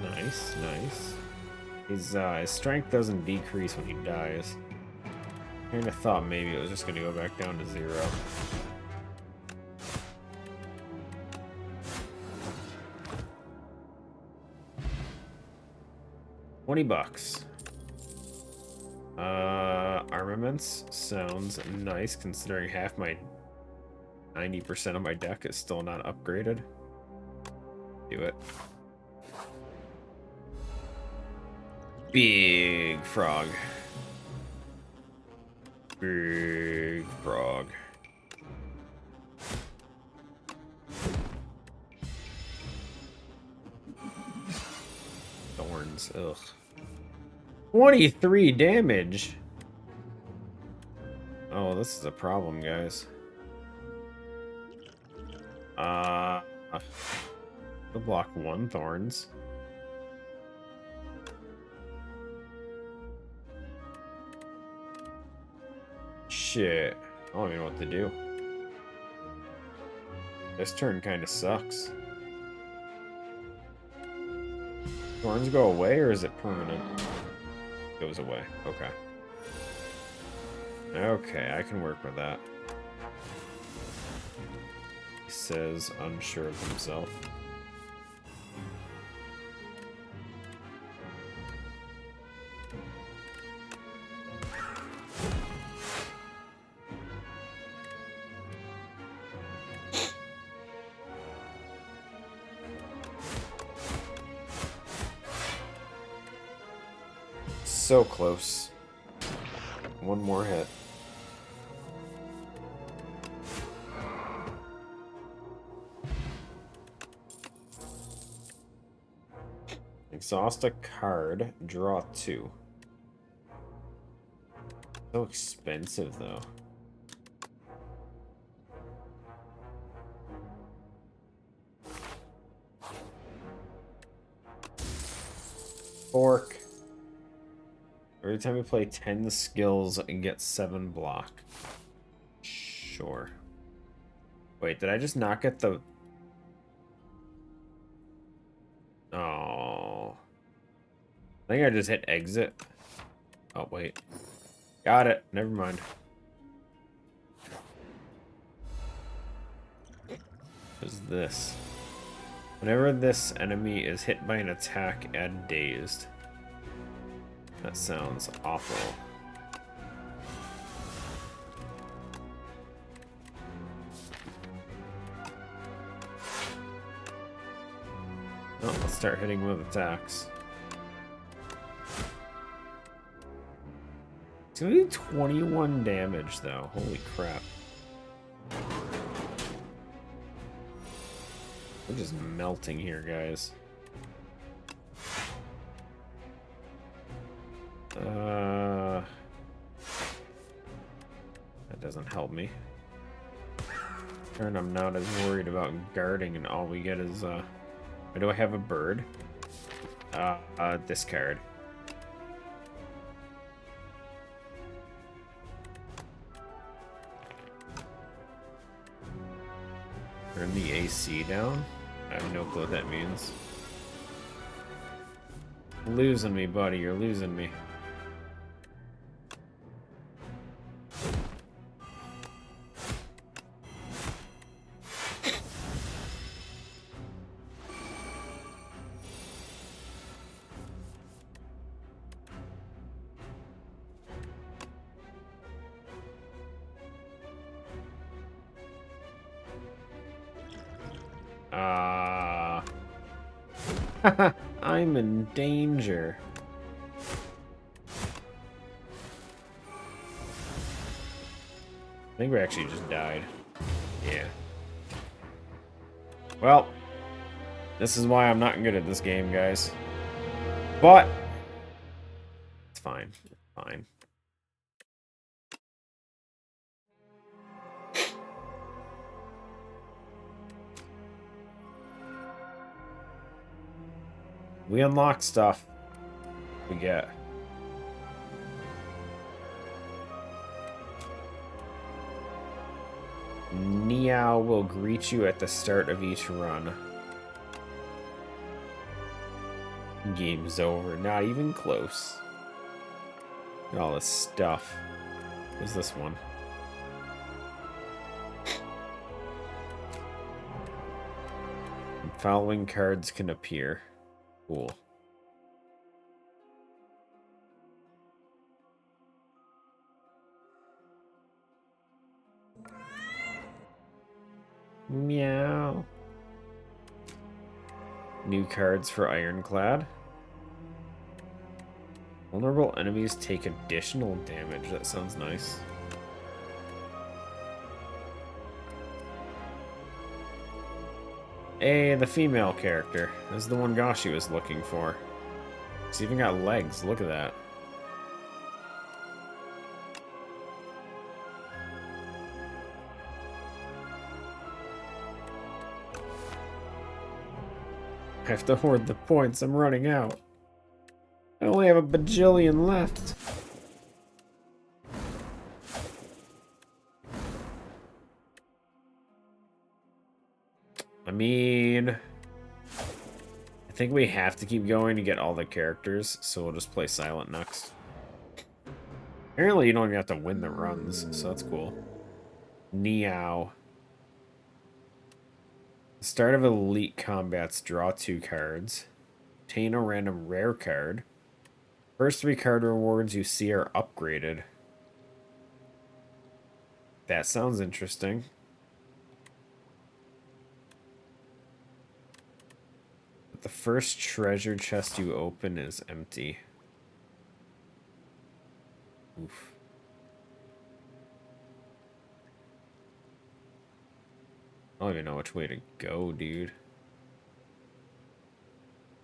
Nice, nice. His strength doesn't decrease when he dies. I kind of thought maybe it was just going to go back down to 0. $20. Armaments sounds nice considering half my 90% of my deck is still not upgraded. Do it. Big frog. Big frog. Thorns, ugh. 23 damage. Oh, this is a problem, guys. I'll block 1 thorns. Shit. I don't even know what to do. This turn kind of sucks. Thorns go away, or is it permanent? It goes away. Okay. Okay, I can work with that. says unsure of himself. So close. One more hit. Exhaust a card, draw 2. So expensive, though. Fork. Every time you play 10 skills and get 7 block. Sure. Wait, did I just not get the... Oh. I think I just hit exit. Oh, wait. Got it. Never mind. What is this? Whenever this enemy is hit by an attack, add dazed. That sounds awful. Oh, let's start hitting with attacks. It's gonna do 21 damage, though. Holy crap. We're just melting here, guys. That doesn't help me. And I'm not as worried about guarding, and all we get is, why do I have a bird? Discard. Turn the AC down? I have no clue what that means. Losing me, buddy. You're losing me. I'm in danger. I think we actually just died. Yeah. Well, this is why I'm not good at this game, guys. But it's fine. It's fine. We unlock stuff. We get. Meow will greet you at the start of each run. Game's over. Not even close. Look at all this stuff. What's this one? Following cards can appear. Cool. Meow. New cards for Ironclad. Vulnerable enemies take additional damage. That sounds nice. Hey, the female character. This is the one Gashi was looking for. It's even got legs. Look at that. I have to hoard the points. I'm running out. I only have a bajillion left. I mean, I think we have to keep going to get all the characters, so we'll just play Silent next. Apparently you don't even have to win the runs, so that's cool. Meow. Start of elite combats, draw 2 cards. Obtain a random rare card. First 3 card rewards you see are upgraded. That sounds interesting. But the first treasure chest you open is empty. Oof. I don't even know which way to go, dude.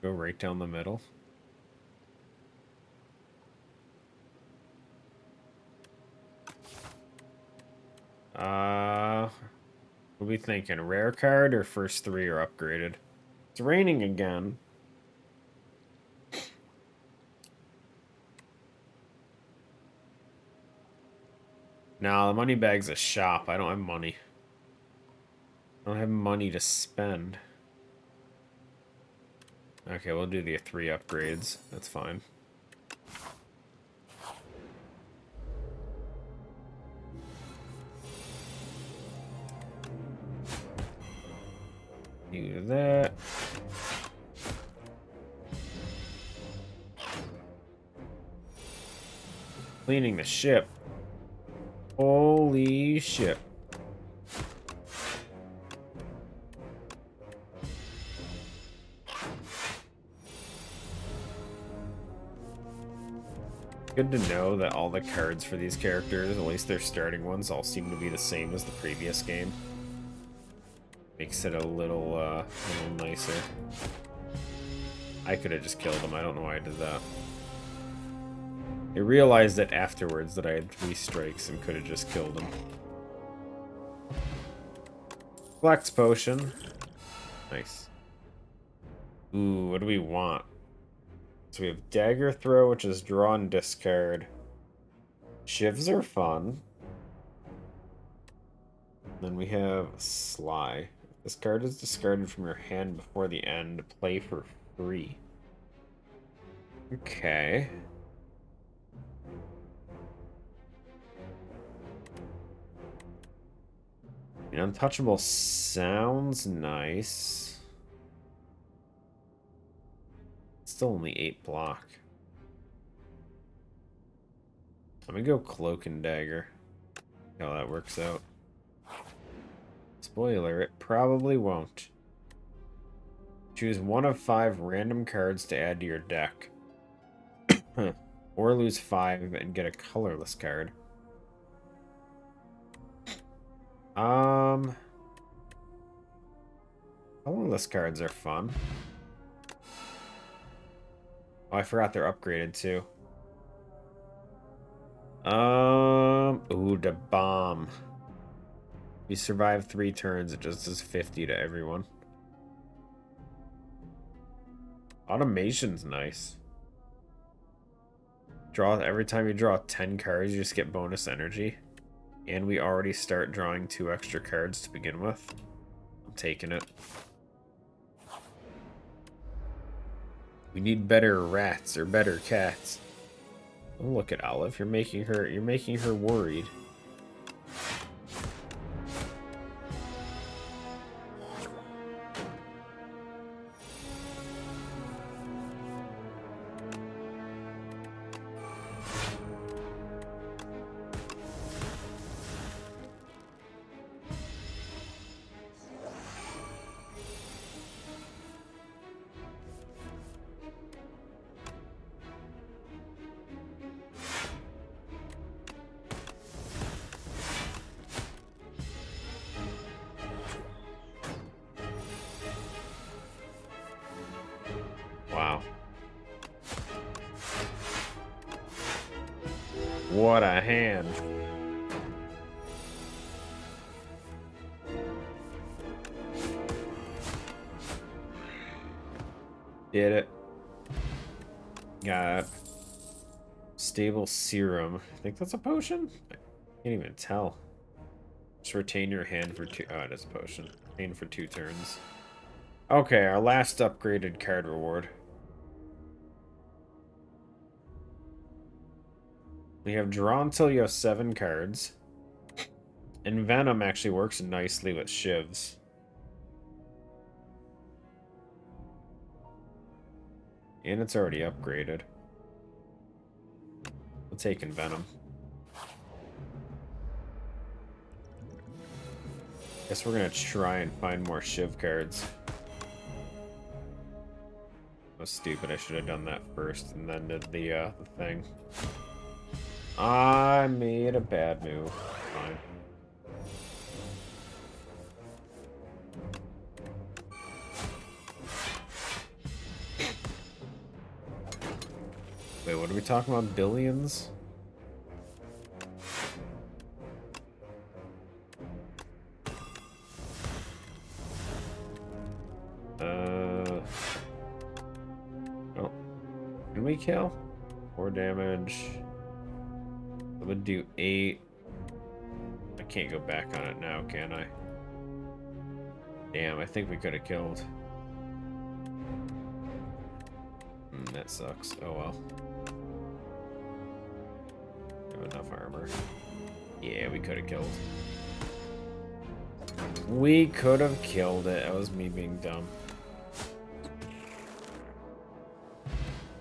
Go right down the middle. What are we thinking? Rare card or first 3 are upgraded? It's raining again. Nah, the money bag's a shop. I don't have money. I don't have money to spend. Okay, we'll do the 3 upgrades. That's fine. Do that. Cleaning the ship. Holy shit. Good to know that all the cards for these characters, at least their starting ones, all seem to be the same as the previous game. Makes it a little nicer. I could have just killed him. I don't know why I did that. I realized it afterwards that I had 3 strikes and could have just killed him. Flex potion. Nice. Ooh, what do we want? So we have dagger throw, which is draw and discard. Shivs are fun. Then we have Sly. If this card is discarded from your hand before the end, play for free. Okay. An untouchable sounds nice. It's still only 8 block. I'm gonna go cloak and dagger. See how that works out. Spoiler, it probably won't. Choose 1 of 5 random cards to add to your deck. Or lose 5 and get a colorless card. Colorless cards are fun. Oh, I forgot they're upgraded too. Ooh, the bomb. You survive 3 turns, it just does 50 to everyone. Automation's nice. Every time you draw 10 cards, you just get bonus energy. And we already start drawing 2 extra cards to begin with. I'm taking it. We need better rats or better cats. Oh, look at Olive. You're making her worried. Wow. What a hand. Did it. Got stable serum. I think that's a potion? I can't even tell. Just retain your hand for 2. Oh, it is a potion. Retain for 2 turns. Okay, our last upgraded card reward. We have draw until you have 7 cards. And Venom actually works nicely with shivs. And it's already upgraded. We'll take Venom. Guess we're gonna try and find more Shiv cards. That was stupid. I should have done that first and then did the thing. I made a bad move. Fine. Wait, what are we talking about? Billions? Oh. Can we kill? 4 damage. It would do 8. I can't go back on it now, can I? Damn, I think we could have killed. That sucks. Oh well. Have enough armor. Yeah, we could have killed. We could have killed it. That was me being dumb.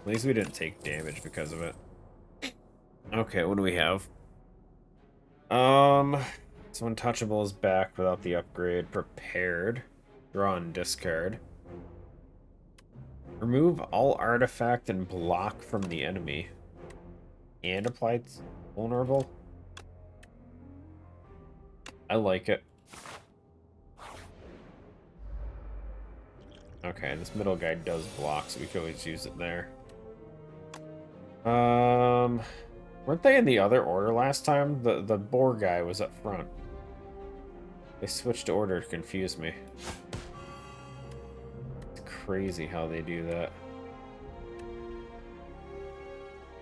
At least we didn't take damage because of it. Okay, what do we have? So Untouchable is back without the upgrade. Prepared. Draw and discard. Remove all artifact and block from the enemy. And apply vulnerable. I like it. Okay, this middle guy does block, so we can always use it there. Weren't they in the other order last time? The boar guy was up front. They switched order to confuse me. It's crazy how they do that.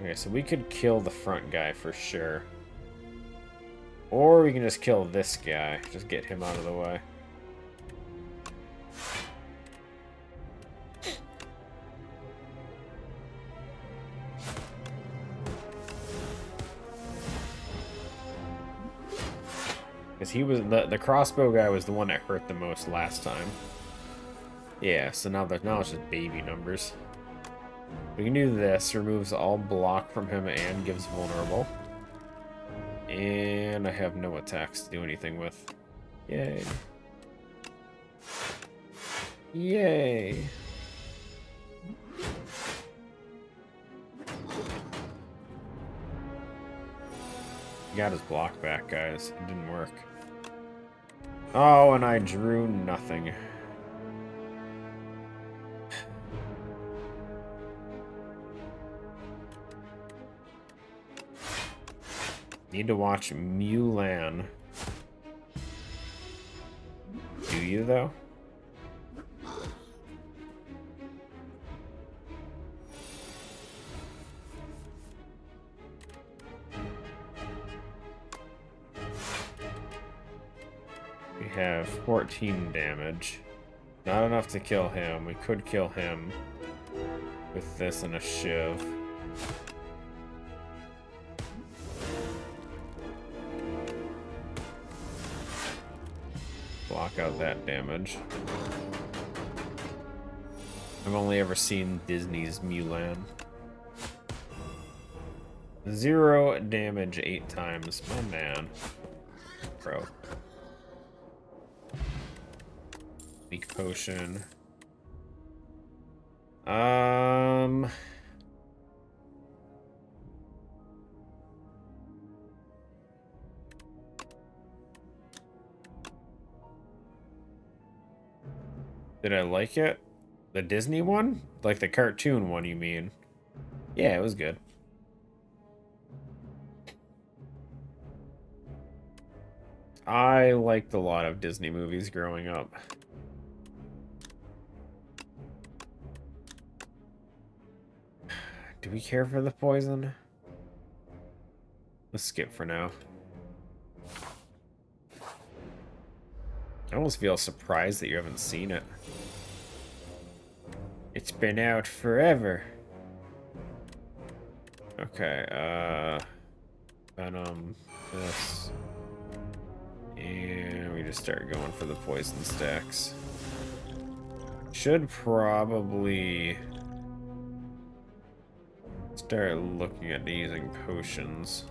Okay, so we could kill the front guy for sure. Or we can just kill this guy. Just get him out of the way. Because he was the crossbow guy was the one that hurt the most last time. Yeah, so now it's just baby numbers. We can do this, removes all block from him and gives vulnerable. And I have no attacks to do anything with. Yay. Yay. Got his block back, guys. It didn't work. Oh, and I drew nothing. Need to watch Mulan. Do you, though? We have 14 damage. Not enough to kill him. We could kill him with this and a shiv. Block out that damage. I've only ever seen Disney's Mulan. 0 damage 8 times. My man. Pro. Weak potion. Did I like it? The Disney one? Like the cartoon one, you mean? Yeah, it was good. I liked a lot of Disney movies growing up. Do we care for the poison? Let's skip for now. I almost feel surprised that you haven't seen it. It's been out forever. Okay, Venom, this. And we just start going for the poison stacks. Should probably Start looking at using potions.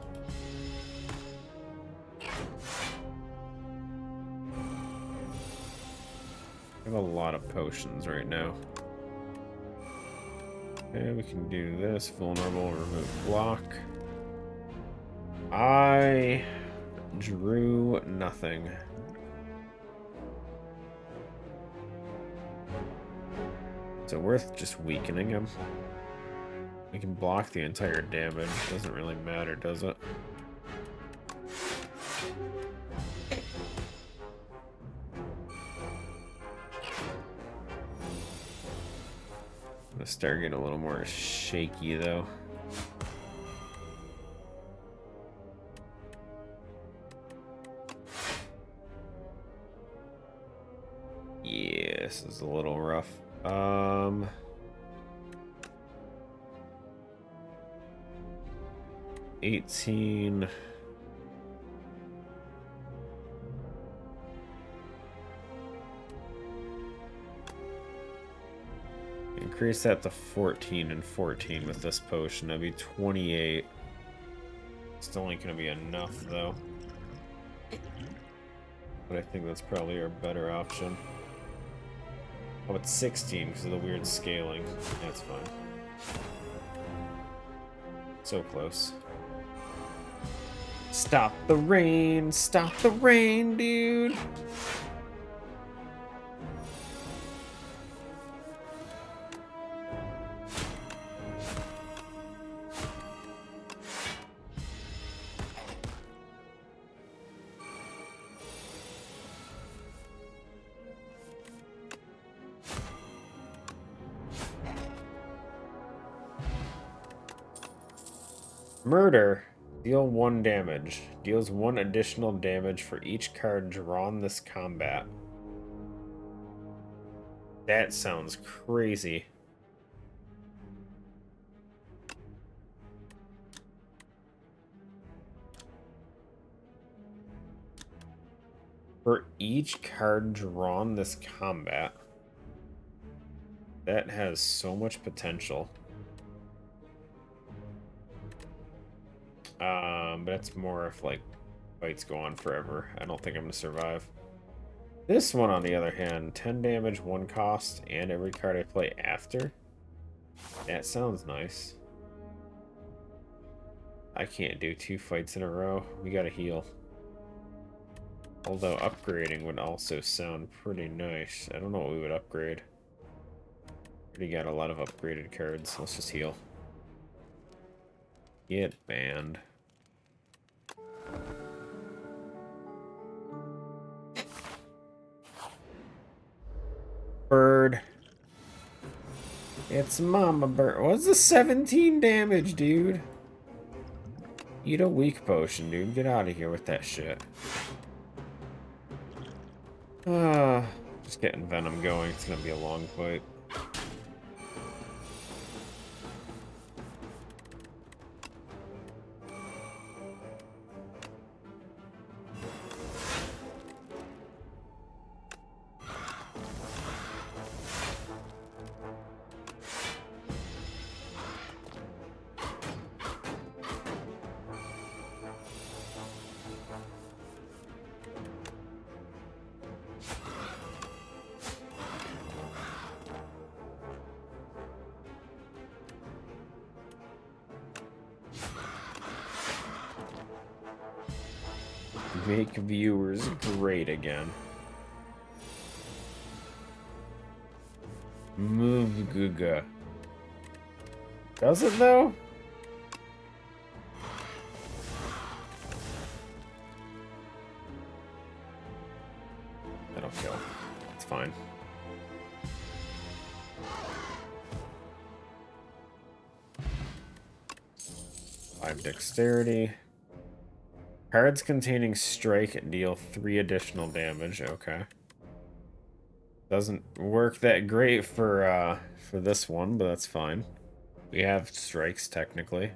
I have a lot of potions right now. Okay, we can do this. Vulnerable, remove block. I drew nothing. So worth just weakening him. We can block the entire damage. Doesn't really matter, does it? I'm gonna start getting a little more shaky though. Yeah, this is a little rough. 18. Increase that to 14 and 14 with this potion. That'd be 28. Still ain't gonna be enough though. But I think that's probably our better option. Oh, it's 16 because of the weird scaling. That's fine. So close. Stop the rain! Stop the rain, dude! Murder. Deal 1 damage. Deals 1 additional damage for each card drawn this combat. That sounds crazy. For each card drawn this combat. That has so much potential. But it's more if like fights go on forever. I don't think I'm gonna survive. This one, on the other hand, 10 damage, 1 cost, and every card I play after. That sounds nice. I can't do 2 fights in a row. We gotta heal. Although upgrading would also sound pretty nice. I don't know what we would upgrade. Already got a lot of upgraded cards. Let's just heal. Get banned. Bird. It's Mama Bird. What's the 17 damage, dude? Eat a weak potion, dude. Get out of here with that shit. Just getting Venom going. It's gonna be a long fight. Make viewers great again. Move Guga. Does it though? That'll kill. It's fine. Five dexterity. Cards containing strike deal 3 additional damage. Okay. Doesn't work that great for this one, but that's fine. We have strikes technically.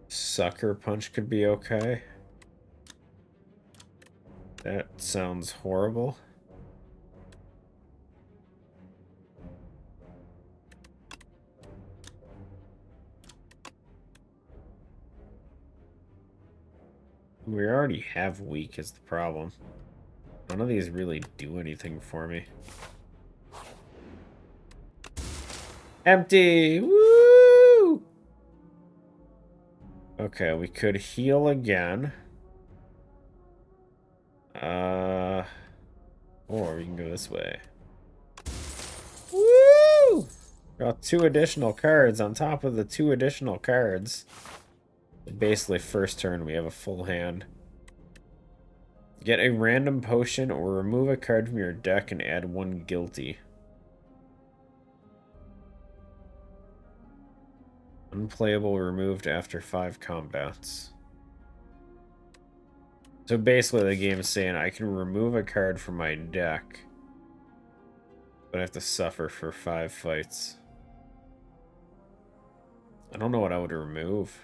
Sucker Punch could be okay. That sounds horrible. We already have weak is the problem. None of these really do anything for me. Empty! Woo! Okay, we could heal again. Or we can go this way. Woo! Got 2 additional cards on top of the 2 additional cards. Basically, first turn we have a full hand. Get a random potion or remove a card from your deck and add 1 guilty. Unplayable removed after 5 combats. So basically the game is saying I can remove a card from my deck, but I have to suffer for 5 fights. I don't know what I would remove.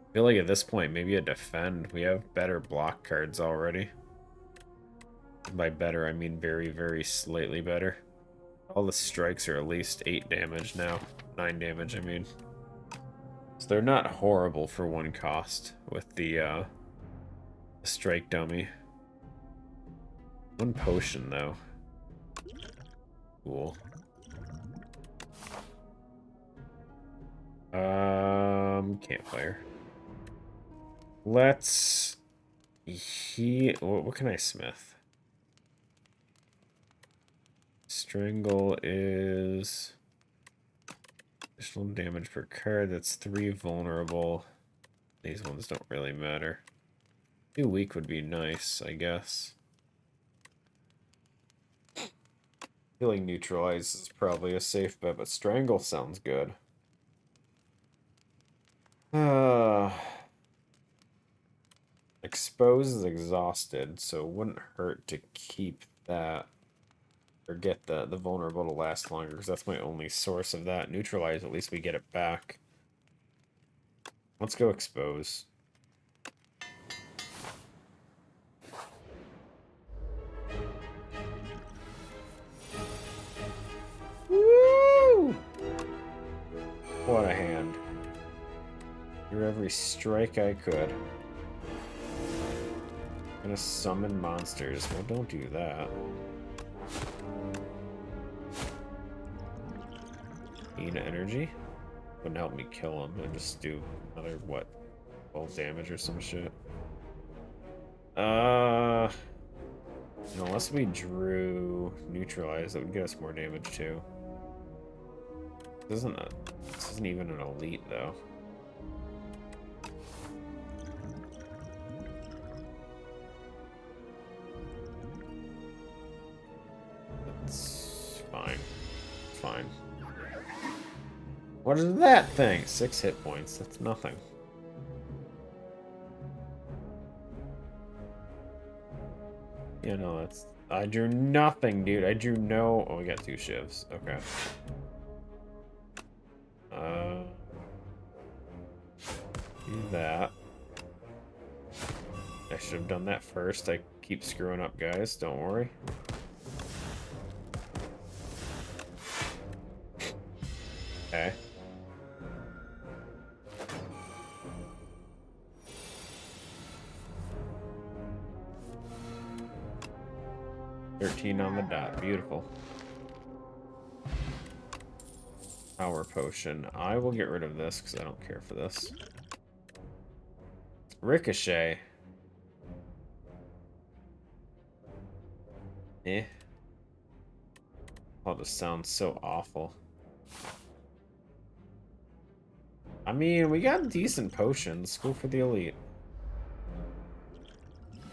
I feel like at this point, maybe a defend. We have better block cards already. By better, I mean very, very slightly better. All the strikes are at least 8 damage now. 9 damage, I mean. So they're not horrible for 1 cost with the strike dummy. 1 potion, though. Cool. Campfire. Let's... What can I smith? Strangle is... additional damage per card. That's 3 vulnerable. These ones don't really matter. 2 weak would be nice, I guess. I feel like neutralize is probably a safe bet, but strangle sounds good. Expose is exhausted, so it wouldn't hurt to keep that. Or get the vulnerable to last longer, because that's my only source of that. Neutralize, at least we get it back. Let's go expose. Woo! What a hand. Through every strike I could. I'm gonna summon monsters. Well, don't do that. Energy wouldn't help me kill him and just do another, what, 12 damage or some shit. Unless we drew neutralize, that would get us more damage too. This isn't even an elite though. It's fine. It's fine. What is that thing? 6 hit points. That's nothing. Yeah, no, that's... I drew nothing, dude. I drew no... Oh, we got 2 shivs. Okay. Do that. I should have done that first. I keep screwing up, guys. Don't worry. Okay. On the dot. Beautiful. Power potion. I will get rid of this because I don't care for this. Ricochet. Eh. Oh, this sounds so awful. I mean, we got decent potions. Go for the elite.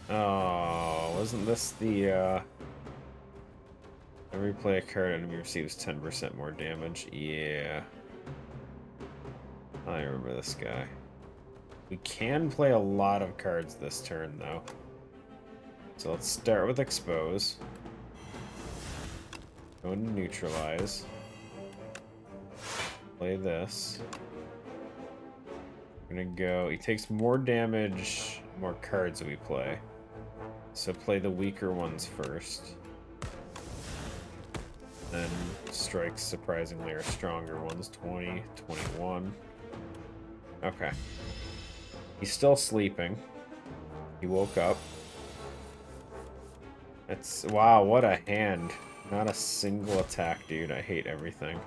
Oh, wasn't this the, every play a card enemy receives 10% more damage? Yeah. I remember this guy. We can play a lot of cards this turn, though. So let's start with Expose. Go into Neutralize. Play this. We're gonna go... He takes more damage more cards we play. So play the weaker ones first. Then strikes surprisingly are stronger ones. 20, 21. Okay. He's still sleeping. He woke up. It's wow, what a hand. Not a single attack, dude. I hate everything.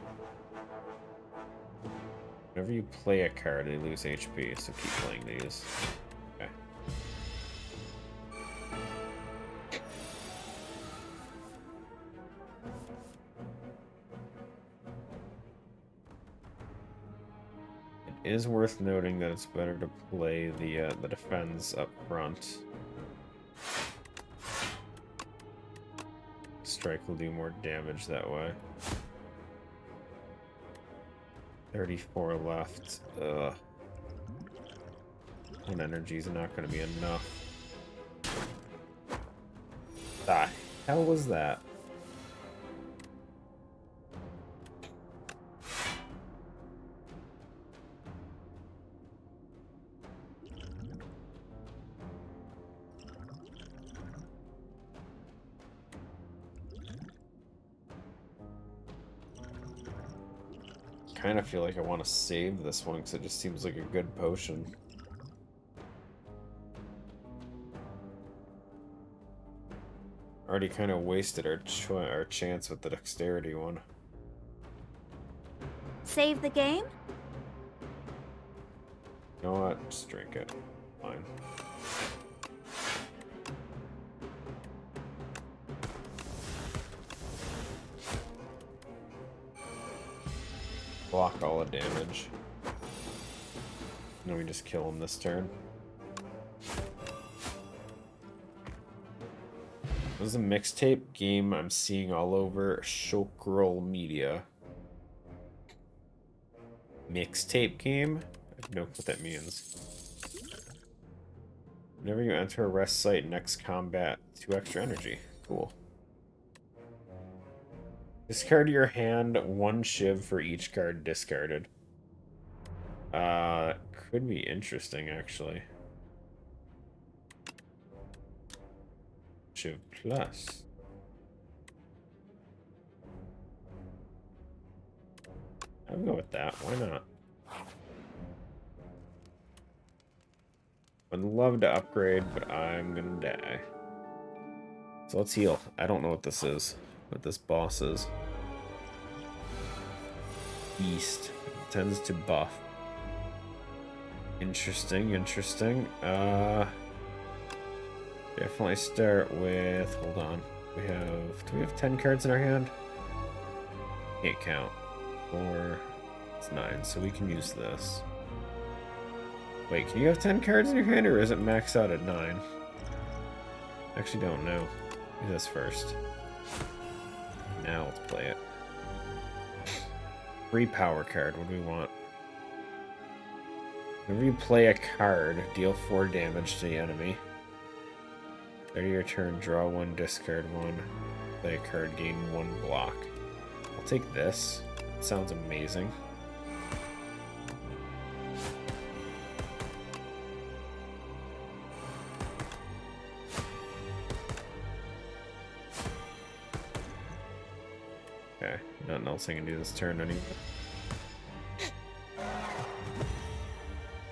Whenever you play a card, they lose HP, so keep playing these. Okay. It is worth noting that it's better to play the defense up front. Strike will do more damage that way. 34 left. Ugh. One energy is not going to be enough. The hell was that? I kind of feel like I want to save this one because it just seems like a good potion. Already kind of wasted our chance with the dexterity one. Save the game? You know what? Just drink it. Fine. Block all the damage. And we just kill him this turn. This is a mixtape game I'm seeing all over Shokroll Media. Mixtape game? I have no clue what that means. Whenever you enter a rest site, next combat, 2 extra energy. Cool. Discard your hand 1 shiv for each card discarded. Could be interesting, actually. Shiv plus. I'll go with that. Why not? Would love to upgrade, but I'm gonna die. So let's heal. I don't know what this is. What this boss is. Beast. Tends to buff. Interesting, interesting. Definitely start with, hold on. Do we have 10 cards in our hand? Can't count. 4, it's 9, so we can use this. Wait, can you have 10 cards in your hand, or is it maxed out at 9? Actually don't know. Do this first. Now let's play it. Free power card, what do we want? Whenever you play a card, deal 4 damage to the enemy. Start your turn, draw 1, discard 1. Play a card, gain 1 block. I'll take this. It sounds amazing. Okay, nothing else I can do this turn anyway.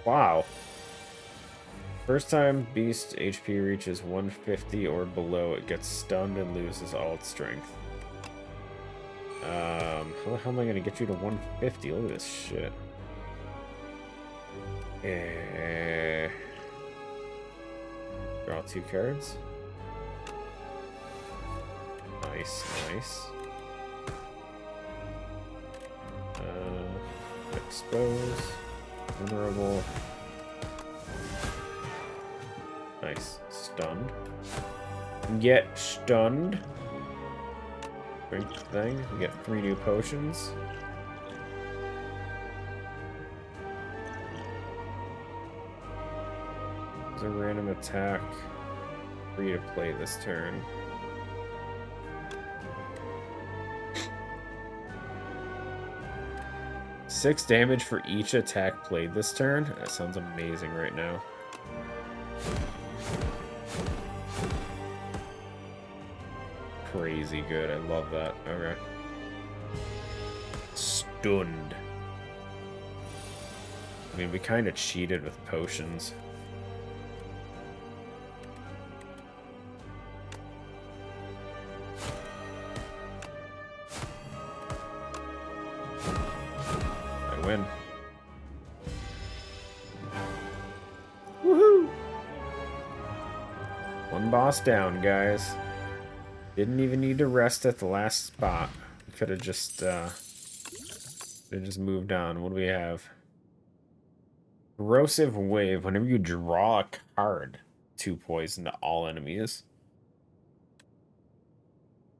Wow. First time Beast HP reaches 150 or below, it gets stunned and loses all its strength. How the hell am I gonna get you to 150? Look at this shit. Draw 2 cards. Nice, nice. Expose. Vulnerable. Nice. Stunned. Get stunned. Drink thing. You get 3 new potions. There's a random attack. Free to play this turn. $6 damage for each attack played this turn. That sounds amazing right now. Crazy good. I love that. Okay. Stunned. I mean, we kind of cheated with potions. I win. Woohoo! One boss down, guys. Didn't even need to rest at the last spot. We could have just moved on. What do we have? Corrosive Wave. Whenever you draw a card, 2 poison to all enemies.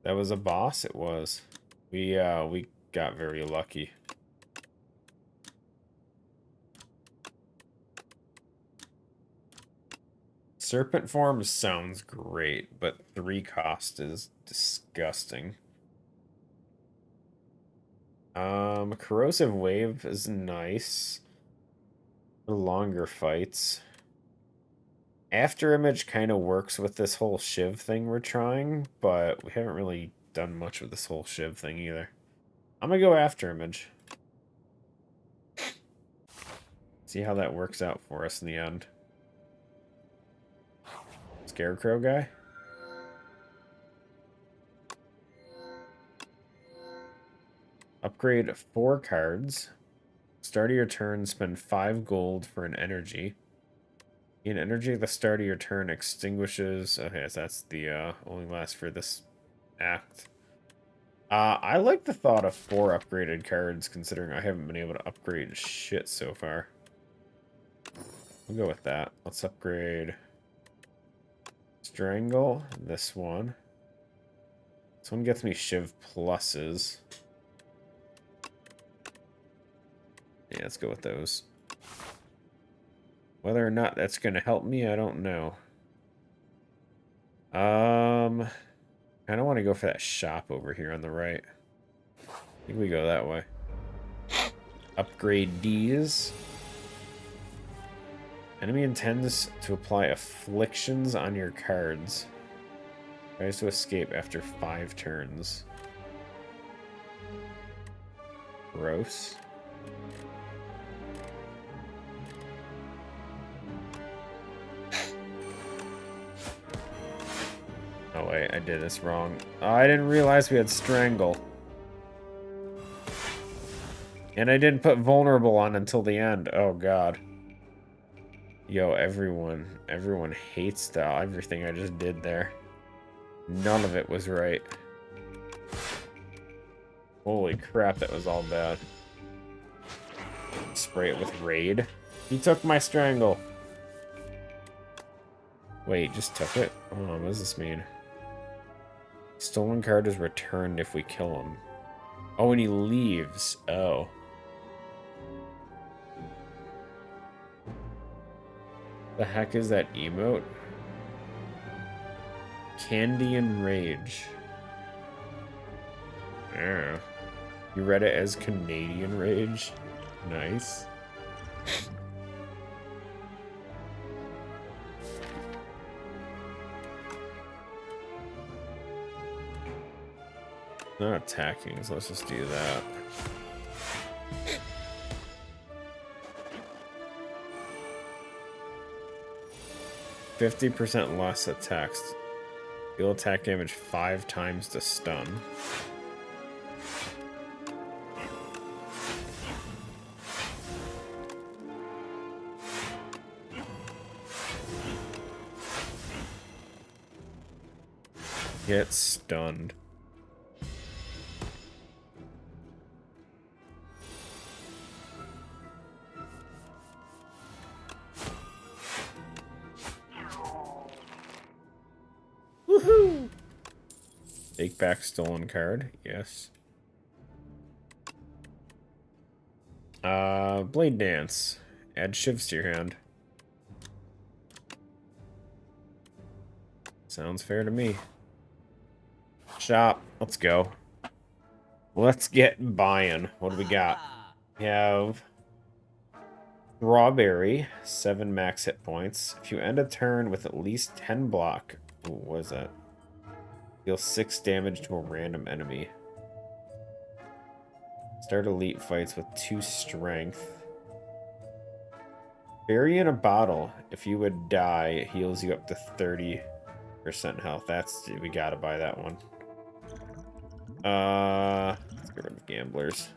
That was a boss? It was. We got very lucky. Serpent form sounds great, but 3 cost is disgusting. Corrosive Wave is nice. For longer fights. After Image kind of works with this whole Shiv thing we're trying, but we haven't really done much with this whole Shiv thing either. I'm gonna go After Image. See how that works out for us in the end. Scarecrow guy? Upgrade 4 cards. Start of your turn, spend 5 gold for an energy. Gain energy at the start of your turn extinguishes... Okay, so that's the only lasts for this act. I like the thought of 4 upgraded cards, considering I haven't been able to upgrade shit so far. We'll go with that. Let's upgrade... Strangle, this one. This one gets me Shiv pluses. Yeah, let's go with those. Whether or not that's going to help me, I don't know. I don't want to go for that shop over here on the right. I think we go that way. Upgrade these. Enemy intends to apply afflictions on your cards. Tries to escape after 5 turns. Gross. Oh wait, I did this wrong. Oh, I didn't realize we had Strangle. And I didn't put Vulnerable on until the end. Oh god. Yo, everyone hates everything I just did there. None of it was right. Holy crap, that was all bad. Spray it with Raid. He took my Strangle. Wait, just took it? Hold on, what does this mean? Stolen card is returned if we kill him. Oh, and he leaves. Oh. The heck is that emote? Candy and Rage. Yeah. You read it as Canadian Rage? Nice. Not attacking, so let's just do that. %50 less attacks. Deal attack damage 5 times to stun. Get stunned. Woohoo! Take back stolen card. Yes. Blade Dance. Add shivs to your hand. Sounds fair to me. Shop. Let's go. Let's get buying. What do we got? We have Strawberry, 7 max hit points. If you end a turn with at least 10 block, ooh, what is that? Deal 6 damage to a random enemy. Start elite fights with 2 strength. Berry in a bottle. If you would die, it heals you up to 30% health. We gotta buy that one. Let's get rid of gamblers.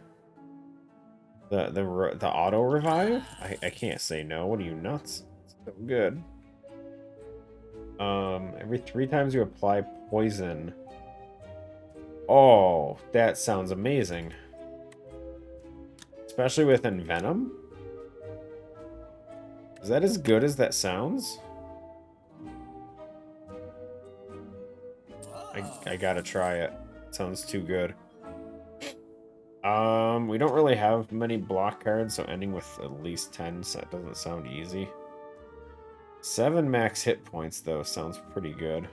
The auto revive? I can't say no. What are you, nuts? It's so good. Every 3 times you apply poison. Oh, that sounds amazing. Especially with Envenom? Is that as good as that sounds? I gotta try it. It sounds too good. We don't really have many block cards, so ending with at least 10 doesn't sound easy. 7 max hit points, though, sounds pretty good.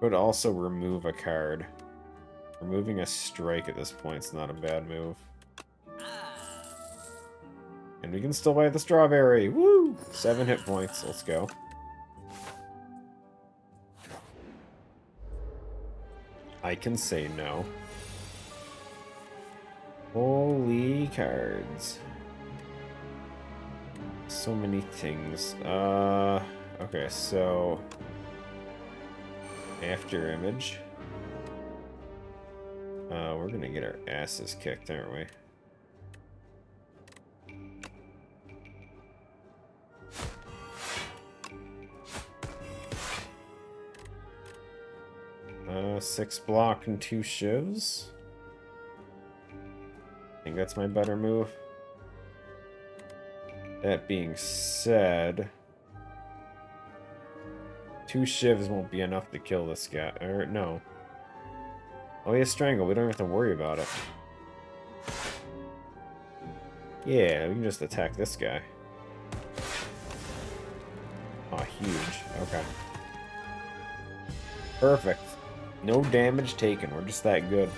Could also remove a card. Removing a strike at this point is not a bad move. And we can still buy the strawberry. Woo! 7 hit points. Let's go. I can say no. Holy cards. So many things. Okay, so after image. We're gonna get our asses kicked, aren't we? Six block and 2 shivs. I think that's my better move. That being said, 2 shivs won't be enough to kill this guy. Or, no. Oh, he has strangle. We don't have to worry about it. Yeah, we can just attack this guy. Oh, huge. Okay. Perfect. No damage taken. We're just that good.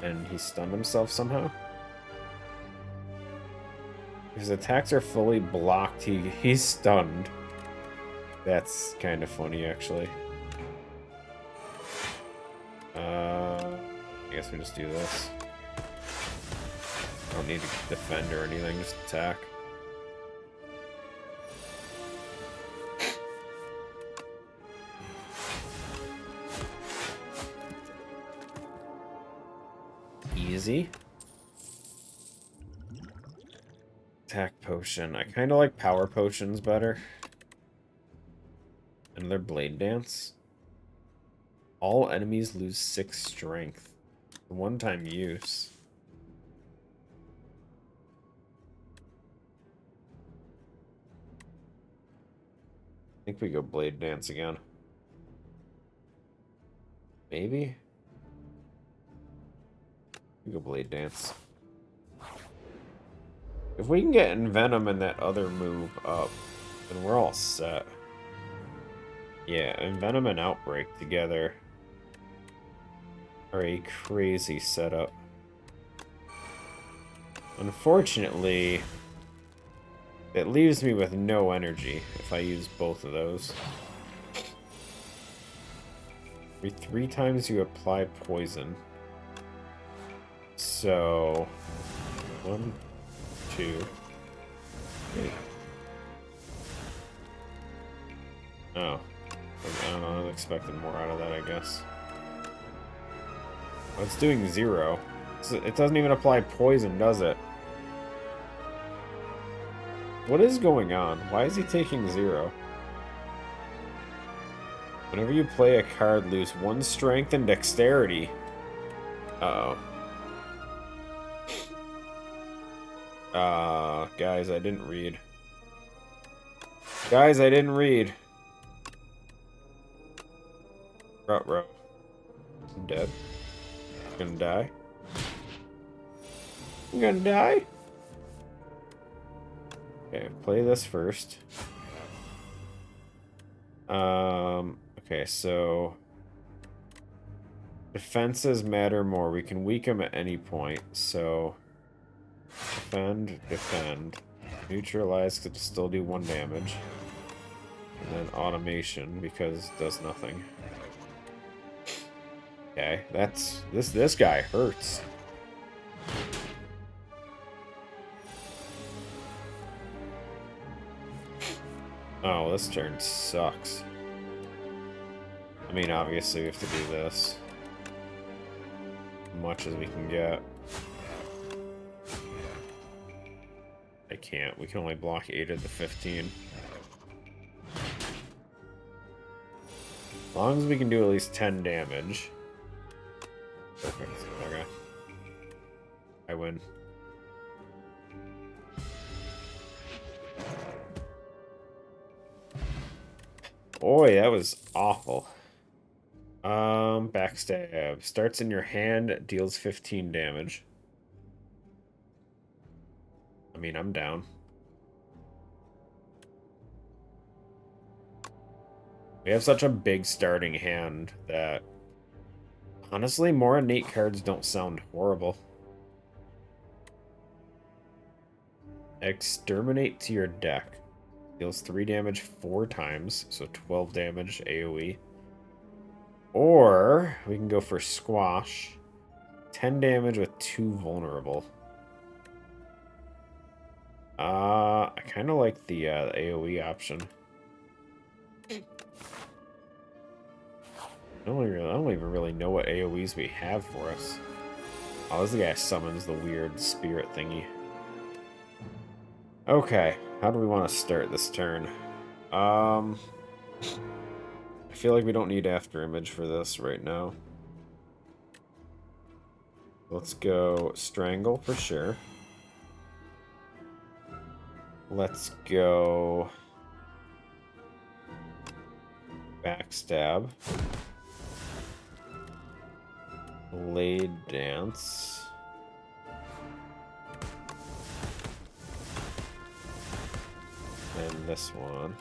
And he stunned himself somehow? If his attacks are fully blocked, he's stunned. That's kind of funny, actually. I guess we just do this. I don't need to defend or anything, just attack. Easy. Attack potion. I kind of like power potions better. Another blade dance. All enemies lose 6 strength. One-time use. I think we go blade dance again. Maybe? We go blade dance. If we can get Envenom and that other move up, then we're all set. Yeah, Envenom and Outbreak together are a crazy setup. Unfortunately, it leaves me with no energy if I use both of those. Every 3 times you apply poison. So, 1, 2, 3. Oh. I don't know, I was expecting more out of that, I guess. Oh, it's doing 0. It doesn't even apply poison, does it? What is going on? Why is he taking 0? Whenever you play a card, lose 1 strength and dexterity. Uh-oh. Guys, I didn't read. Guys, I didn't read. Ruh-roh. I'm dead. I'm gonna die. I'm gonna die? Okay, play this first. Okay, so Defenses matter more. We can weaken them at any point. So defend, defend. Neutralize could still do 1 damage. And then automation because it does nothing. Okay, that's this guy hurts. Oh, this turn sucks. I mean, obviously we have to do this. As much as we can get. I can't. We can only block 8 of the 15. As long as we can do at least 10 damage. Perfect. Okay. I win. Boy, that was awful. Backstab. Starts in your hand, deals 15 damage. I mean, I'm down. We have such a big starting hand that honestly, more innate cards don't sound horrible. Exterminate to your deck. Deals 3 damage 4 times, so 12 damage AoE. Or we can go for Squash. 10 damage with 2 vulnerable. I kind of like the AoE option. I don't even really know what AoEs we have for us. Oh, this is the guy summons the weird spirit thingy. Okay, how do we want to start this turn? I feel like we don't need After Image for this right now. Let's go Strangle for sure. Let's go Backstab. Blade Dance. And this one.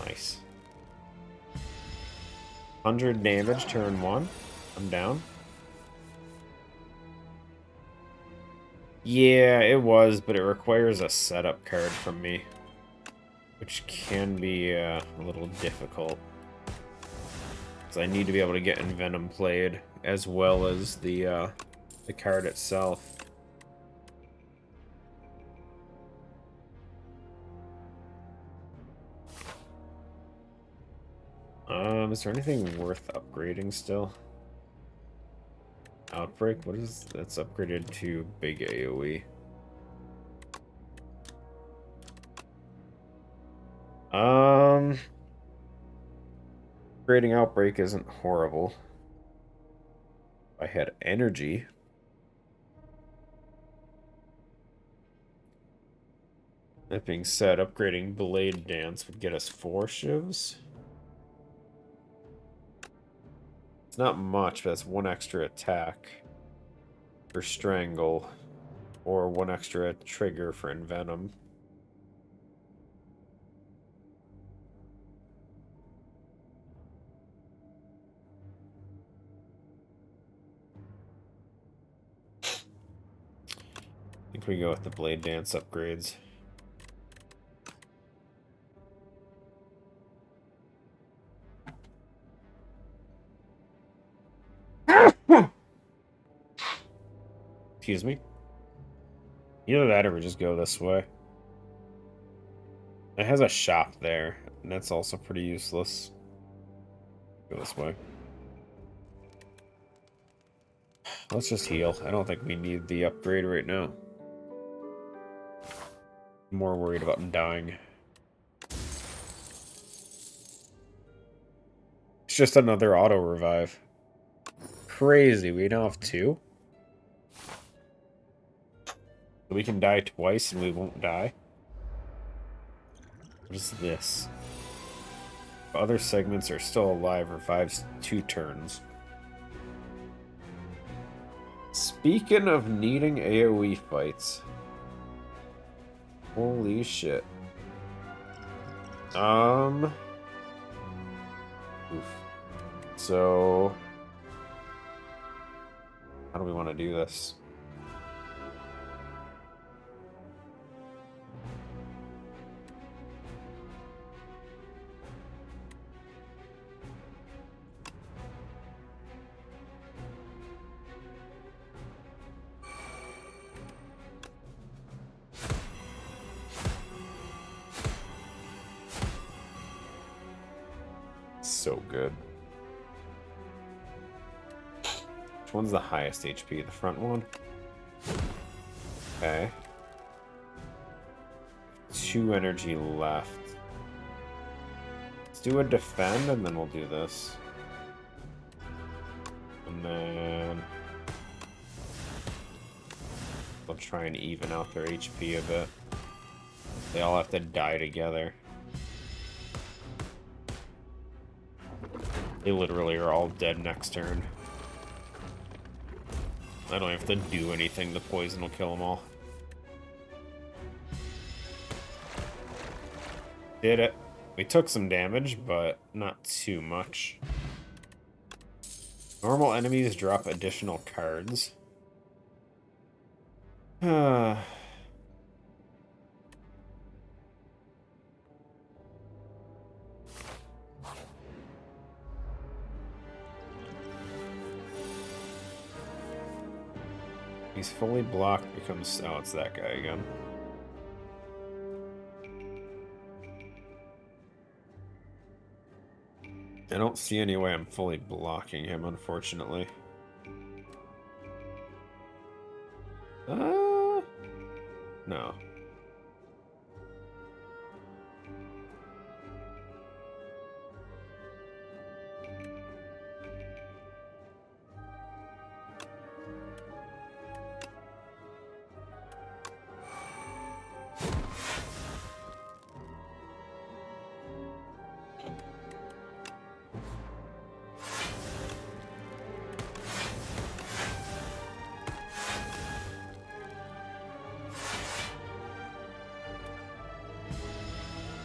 Nice. 100 damage, turn 1. I'm down. Yeah, it was, but it requires a setup card from me. Which can be a little difficult. Because I need to be able to get Envenom played, as well as the card itself. Is there anything worth upgrading still? Outbreak? What is that's upgraded to big AoE? Upgrading Outbreak isn't horrible. If I had energy. That being said, upgrading Blade Dance would get us 4 shivs. It's not much, but that's 1 extra attack for Strangle, or 1 extra trigger for Envenom. I think we go with the Blade Dance upgrades. Excuse me. Either that or we just go this way. It has a shop there, and that's also pretty useless. Go this way. Let's just heal. I don't think we need the upgrade right now. I'm more worried about dying. It's just another auto revive. Crazy, we now have 2. We can die twice and we won't die. What is this? Other segments are still alive, revives 2 turns. Speaking of needing AoE fights. Holy shit. Um. Oof. So, how do we want to do this? So good. Which one's the highest HP? The front one? Okay. 2 energy left. Let's do a defend and then we'll do this. And then we'll try and even out their HP a bit. They all have to die together. They literally are all dead next turn. I don't have to do anything. The poison will kill them all. Did it. We took some damage, but not too much. Normal enemies drop additional cards. He's fully blocked, becomes... Oh, it's that guy again. I don't see any way I'm fully blocking him, unfortunately. No.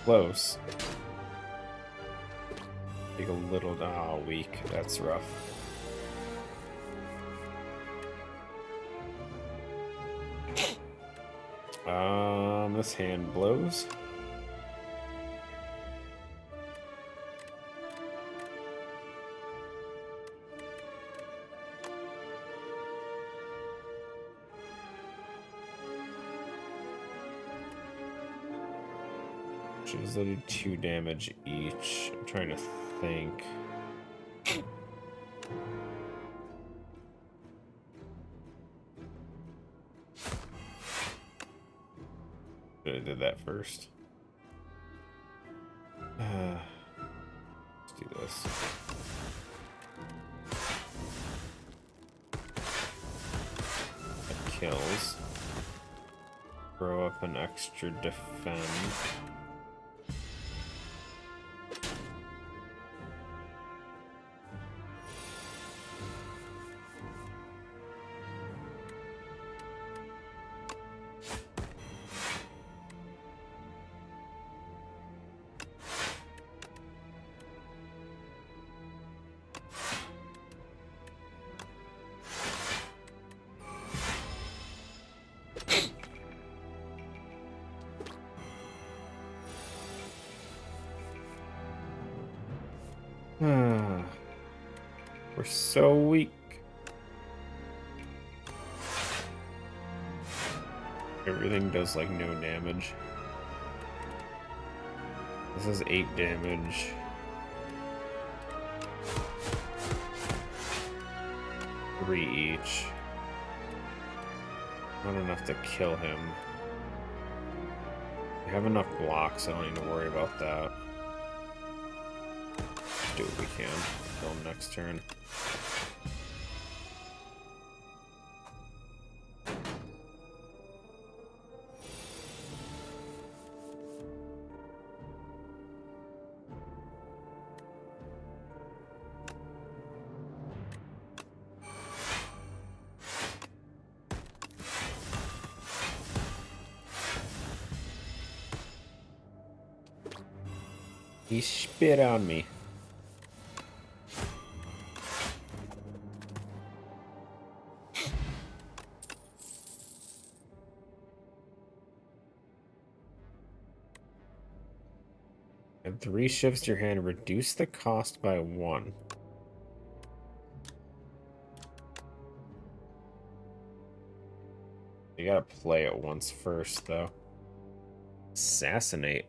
Close. Take a little... Oh, weak. That's rough. This hand blows. Which is literally 2 damage each. I'm trying to think. I did that first. Let's do this. That kills. Throw up an extra defend. We're so weak. Everything does like no damage. This is 8 damage. Three each. Not enough to kill him. We have enough blocks, I don't need to worry about that. Do what we can. Kill him next turn. He spit on me. Add 3 shifts to your hand. Reduce the cost by 1. You gotta play it once first, though. Assassinate.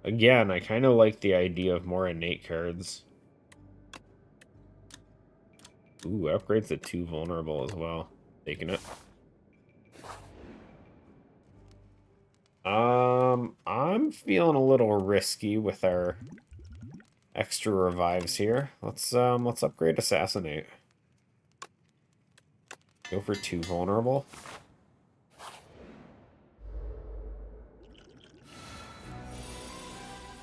Again, I kind of like the idea of more innate cards. Ooh, upgrades to 2 vulnerable as well. Taking it. I'm feeling a little risky with our extra revives here. Let's upgrade Assassinate. Go for 2 vulnerable.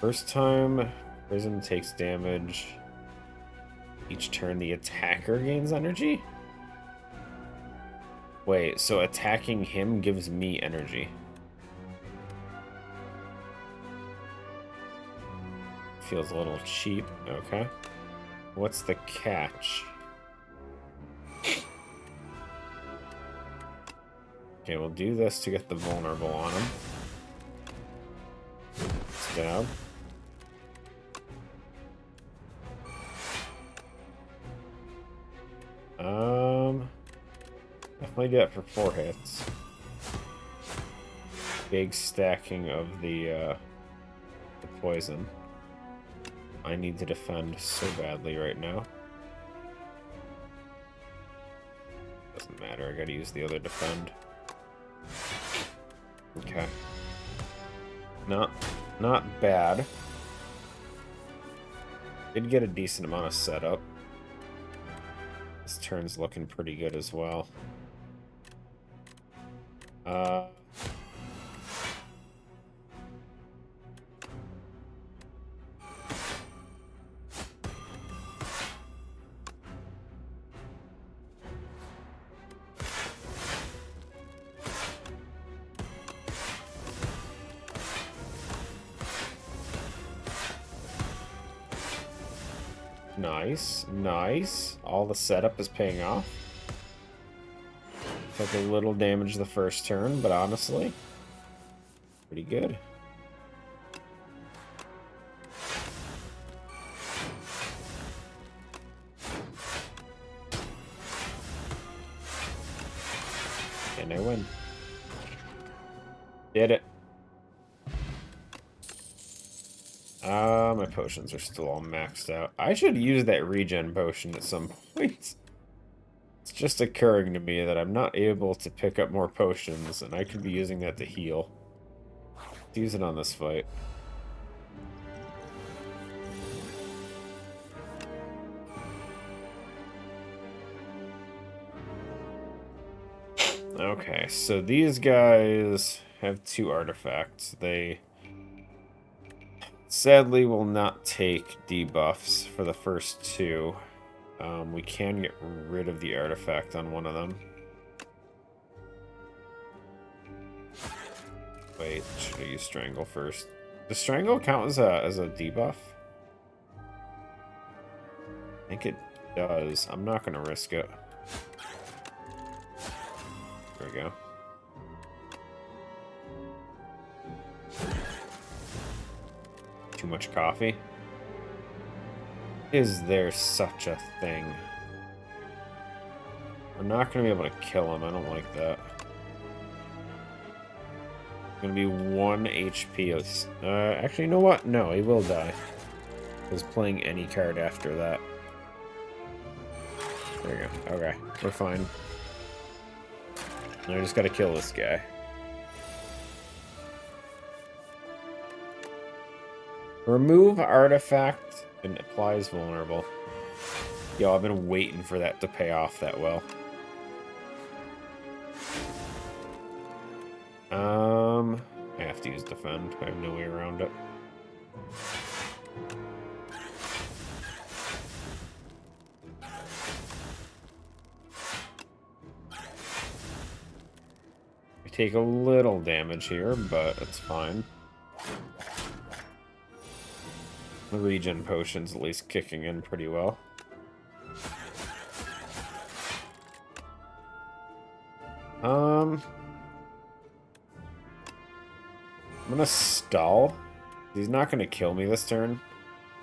First time Prism takes damage. Each turn the attacker gains energy? Wait, so attacking him gives me energy. Feels a little cheap. Okay. What's the catch? Okay, we'll do this to get the vulnerable on him. Stab. Definitely do that for 4 hits. Big stacking of the poison. I need to defend so badly right now. Doesn't matter, I gotta use the other defend. Okay. Not bad. Did get a decent amount of setup. This turn's looking pretty good as well. Nice, nice. All the setup is paying off. Took a little damage the first turn, but honestly, pretty good. And I win. Did it. My potions are still all maxed out. I should use that regen potion at some point. It's just occurring to me that I'm not able to pick up more potions, and I could be using that to heal. Let's use it on this fight. Okay, so these guys have 2 artifacts. They sadly will not take debuffs for the first 2. We can get rid of the artifact on one of them. Wait, should I use Strangle first? Does Strangle count as a debuff? I think it does. I'm not going to risk it. There we go. Too much coffee? Is there such a thing? We're not going to be able to kill him. I don't like that. Going to be 1 HP. Actually, you know what? No, he will die. He's playing any card after that. There you go. Okay, we're fine. Now I just got to kill this guy. Remove artifact and applies vulnerable. Yo, I've been waiting for that to pay off that well. I have to use defend. I have no way around it. We take a little damage here, but it's fine. The regen potion's at least kicking in pretty well. I'm gonna stall. He's not gonna kill me this turn.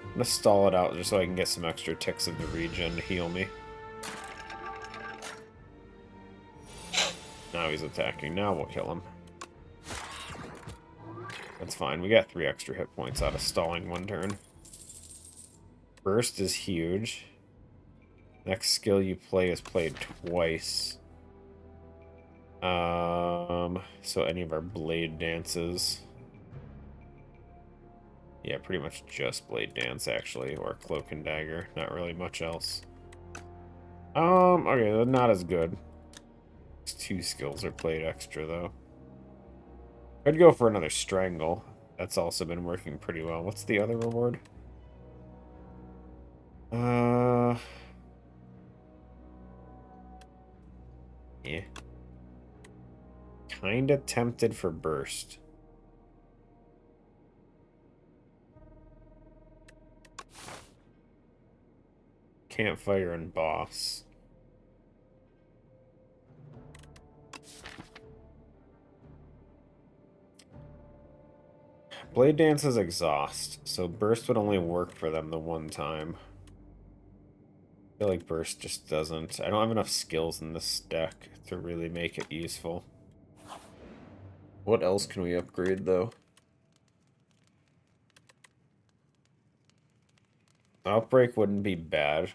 I'm gonna stall it out just so I can get some extra ticks of the regen to heal me. Now he's attacking. Now we'll kill him. That's fine. We got 3 extra hit points out of stalling 1 turn. Burst is huge. Next skill you play is played twice. So any of our blade dances. Yeah, pretty much just blade dance actually, or cloak and dagger. Not really much else. Okay, not as good. 2 skills are played extra though. I'd go for another strangle. That's also been working pretty well. What's the other reward? Yeah. Kinda tempted for burst. Campfire and boss. Blade Dance is exhaust, so burst would only work for them the 1 time. I feel like burst just doesn't. I don't have enough skills in this deck to really make it useful. What else can we upgrade, though? Outbreak wouldn't be bad.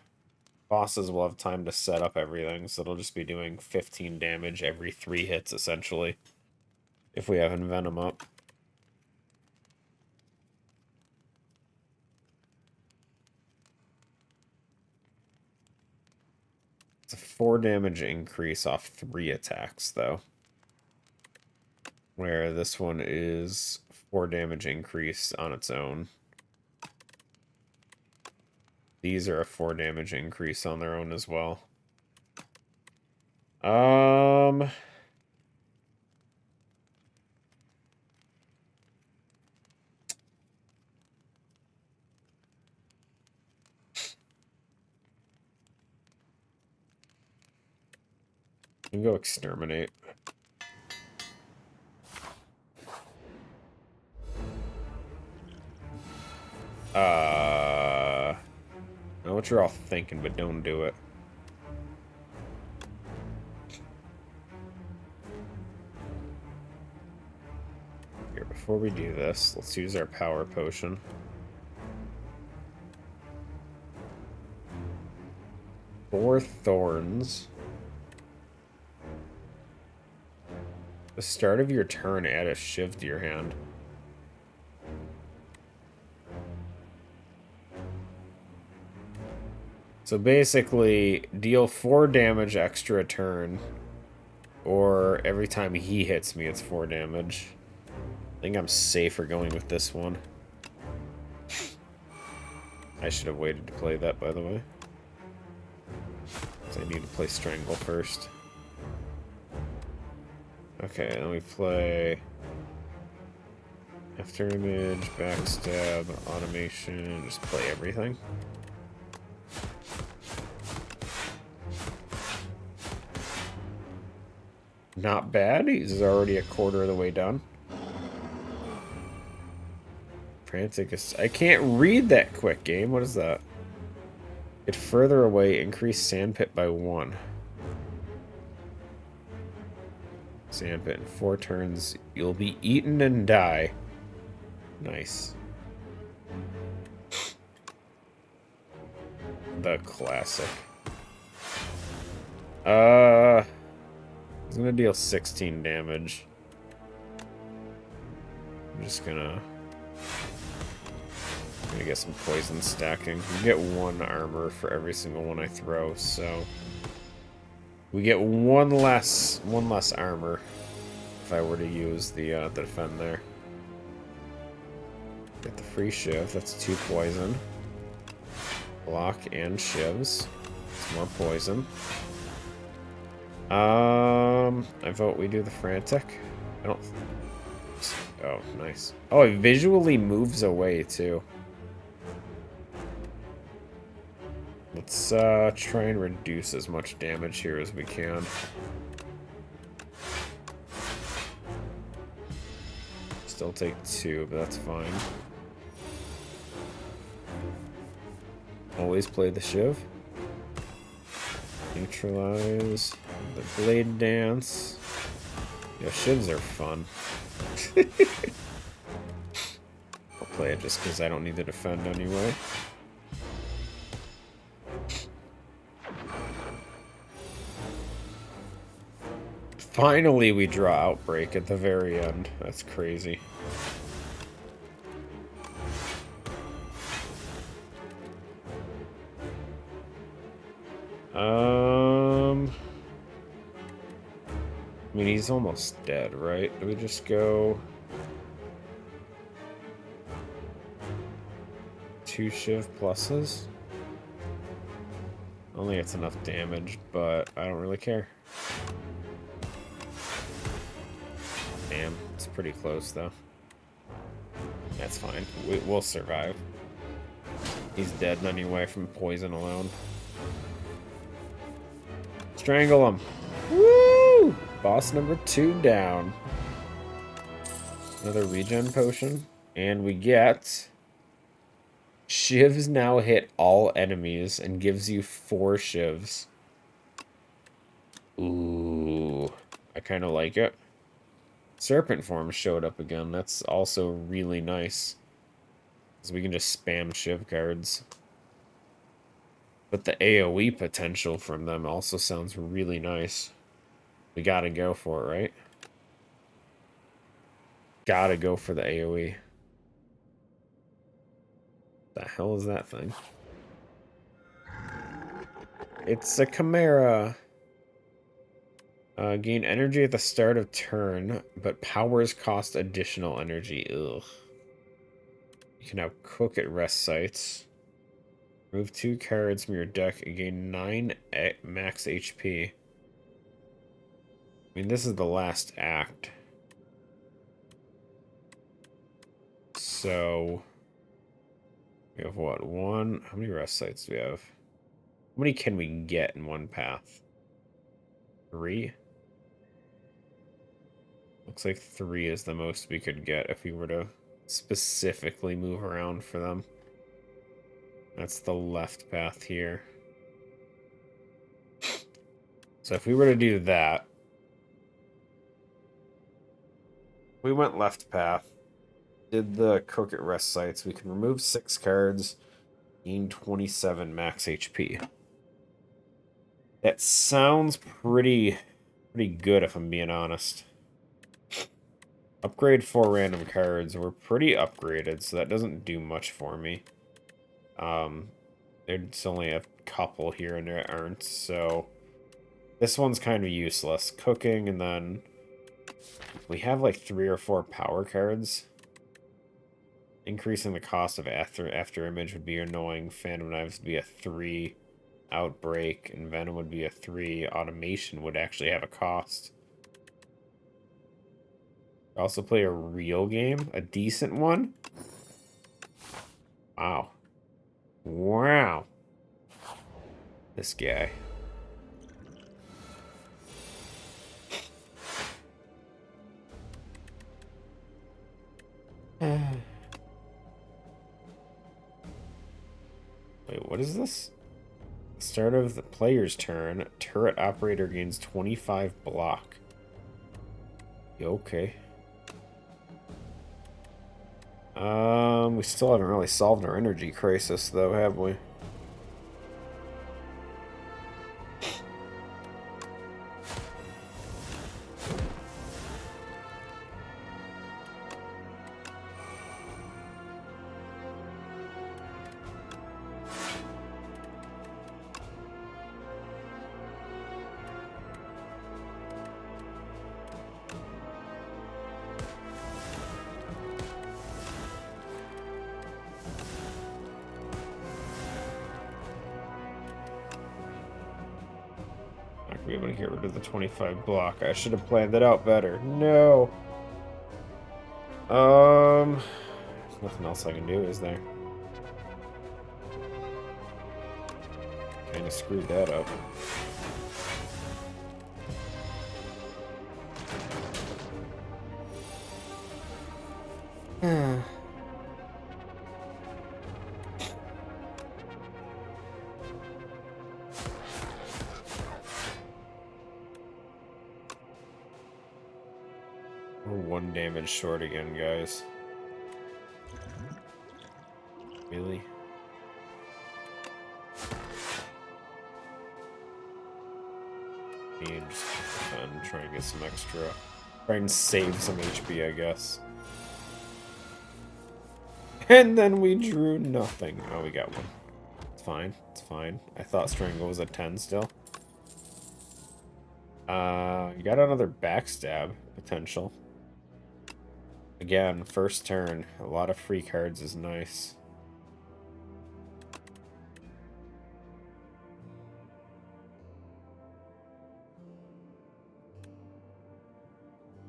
Bosses will have time to set up everything, so it'll just be doing 15 damage every 3 hits, essentially. If we have Envenom up. It's a 4 damage increase off 3 attacks, though. Where this one is 4 damage increase on its own. These are a 4 damage increase on their own as well. You can go exterminate. I know what you're all thinking, but don't do it. Here, before we do this, let's use our power potion. Four thorns. The start of your turn, add a shiv to your hand. So basically, deal 4 damage extra a turn, or every time he hits me, it's 4 damage. I think I'm safer going with this one. I should have waited to play that, by the way. So I need to play Strangle first. Okay, then we play After Image, Backstab, Automation, just play everything. Not bad, he's already a quarter of the way done. Frantic, I can't read that quick, game. What is that? Get further away, increase Sandpit by 1. Sandpit in 4 turns. You'll be eaten and die. Nice. The classic. He's gonna deal 16 damage. I'm just gonna get some poison stacking. You get 1 armor for every single one I throw, so we get one less armor if I were to use the defend there. Get the free shiv. That's 2 poison. Block and shivs. It's more poison. I vote we do the frantic. I don't. Oh, nice. Oh, it visually moves away too. Let's try and reduce as much damage here as we can. Still take 2, but that's fine. Always play the Shiv. Neutralize. The Blade Dance. Yeah, Shivs are fun. I'll play it just because I don't need to defend anyway. Finally, we draw Outbreak at the very end. That's crazy. I mean, he's almost dead, right? Do we just go 2 Shiv pluses? Only it's enough damage, but I don't really care. Damn, it's pretty close though. That's fine. We'll survive. He's dead anyway from poison alone. Strangle him. Woo! Boss number 2 down. Another regen potion. And we get... Shivs now hit all enemies and gives you 4 Shivs. Ooh. I kind of like it. Serpent form showed up again. That's also really nice. Because we can just spam Shiv cards. But the AoE potential from them also sounds really nice. We gotta go for it, right? Gotta go for the AoE. The hell is that thing? It's a Chimera. Gain energy at the start of turn, but powers cost additional energy. Ugh. You can now cook at rest sites. Remove 2 cards from your deck and gain 9 max HP. I mean, this is the last act. So... we have what? 1? How many rest sites do we have? How many can we get in one path? 3? Looks like 3 is the most we could get if we were to specifically move around for them. That's the left path here. So if we were to do that, we went left path, did the cook at rest sites, we can remove 6 cards, gain 27 max HP. That sounds pretty good if I'm being honest. Upgrade 4 random cards. We're pretty upgraded, so that doesn't do much for me. There's only a couple here and there aren't, so this one's kind of useless. Cooking, and then we have like 3 or 4 power cards. Increasing the cost of after image would be annoying. Phantom Knives would be a 3. Outbreak and Venom would be a 3. Automation would actually have a cost. Also play a real game, a decent one. Wow. Wow. This guy. Wait, what is this? Start of the player's turn. Turret operator gains 25 block. Okay. We still haven't really solved our energy crisis, though, have we? Be able to get rid of the 25 block. I should have planned that out better. No. There's nothing else I can do, is there? Kind of screwed that up. We're 1 damage short again, guys. Really? Just try and get some extra. Try and save some HP, I guess. And then we drew nothing. Oh, we got one. It's fine. It's fine. I thought Strangle was a 10 still. You got another backstab potential. Again, first turn. A lot of free cards is nice.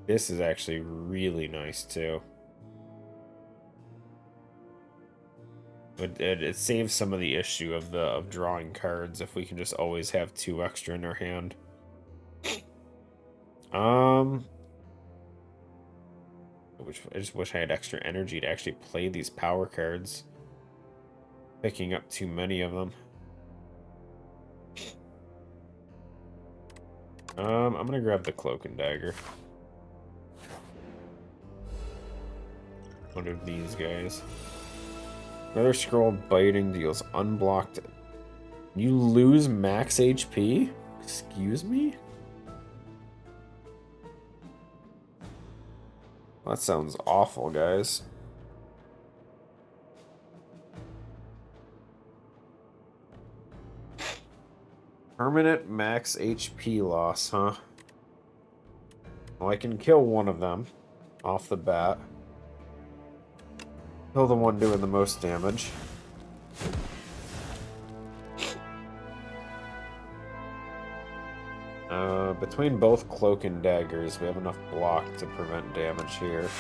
This is actually really nice too. But it saves some of the issue of drawing cards if we can just always have 2 extra in our hand. I just wish I had extra energy to actually play these power cards. Picking up too many of them. I'm gonna grab the Cloak and Dagger. One of these guys. Another scroll biting deals unblocked. You lose max HP? Excuse me? That sounds awful, guys. Permanent max HP loss, huh? Well, I can kill one of them off the bat. Kill the one doing the most damage. Between both Cloak and Daggers, we have enough block to prevent damage here.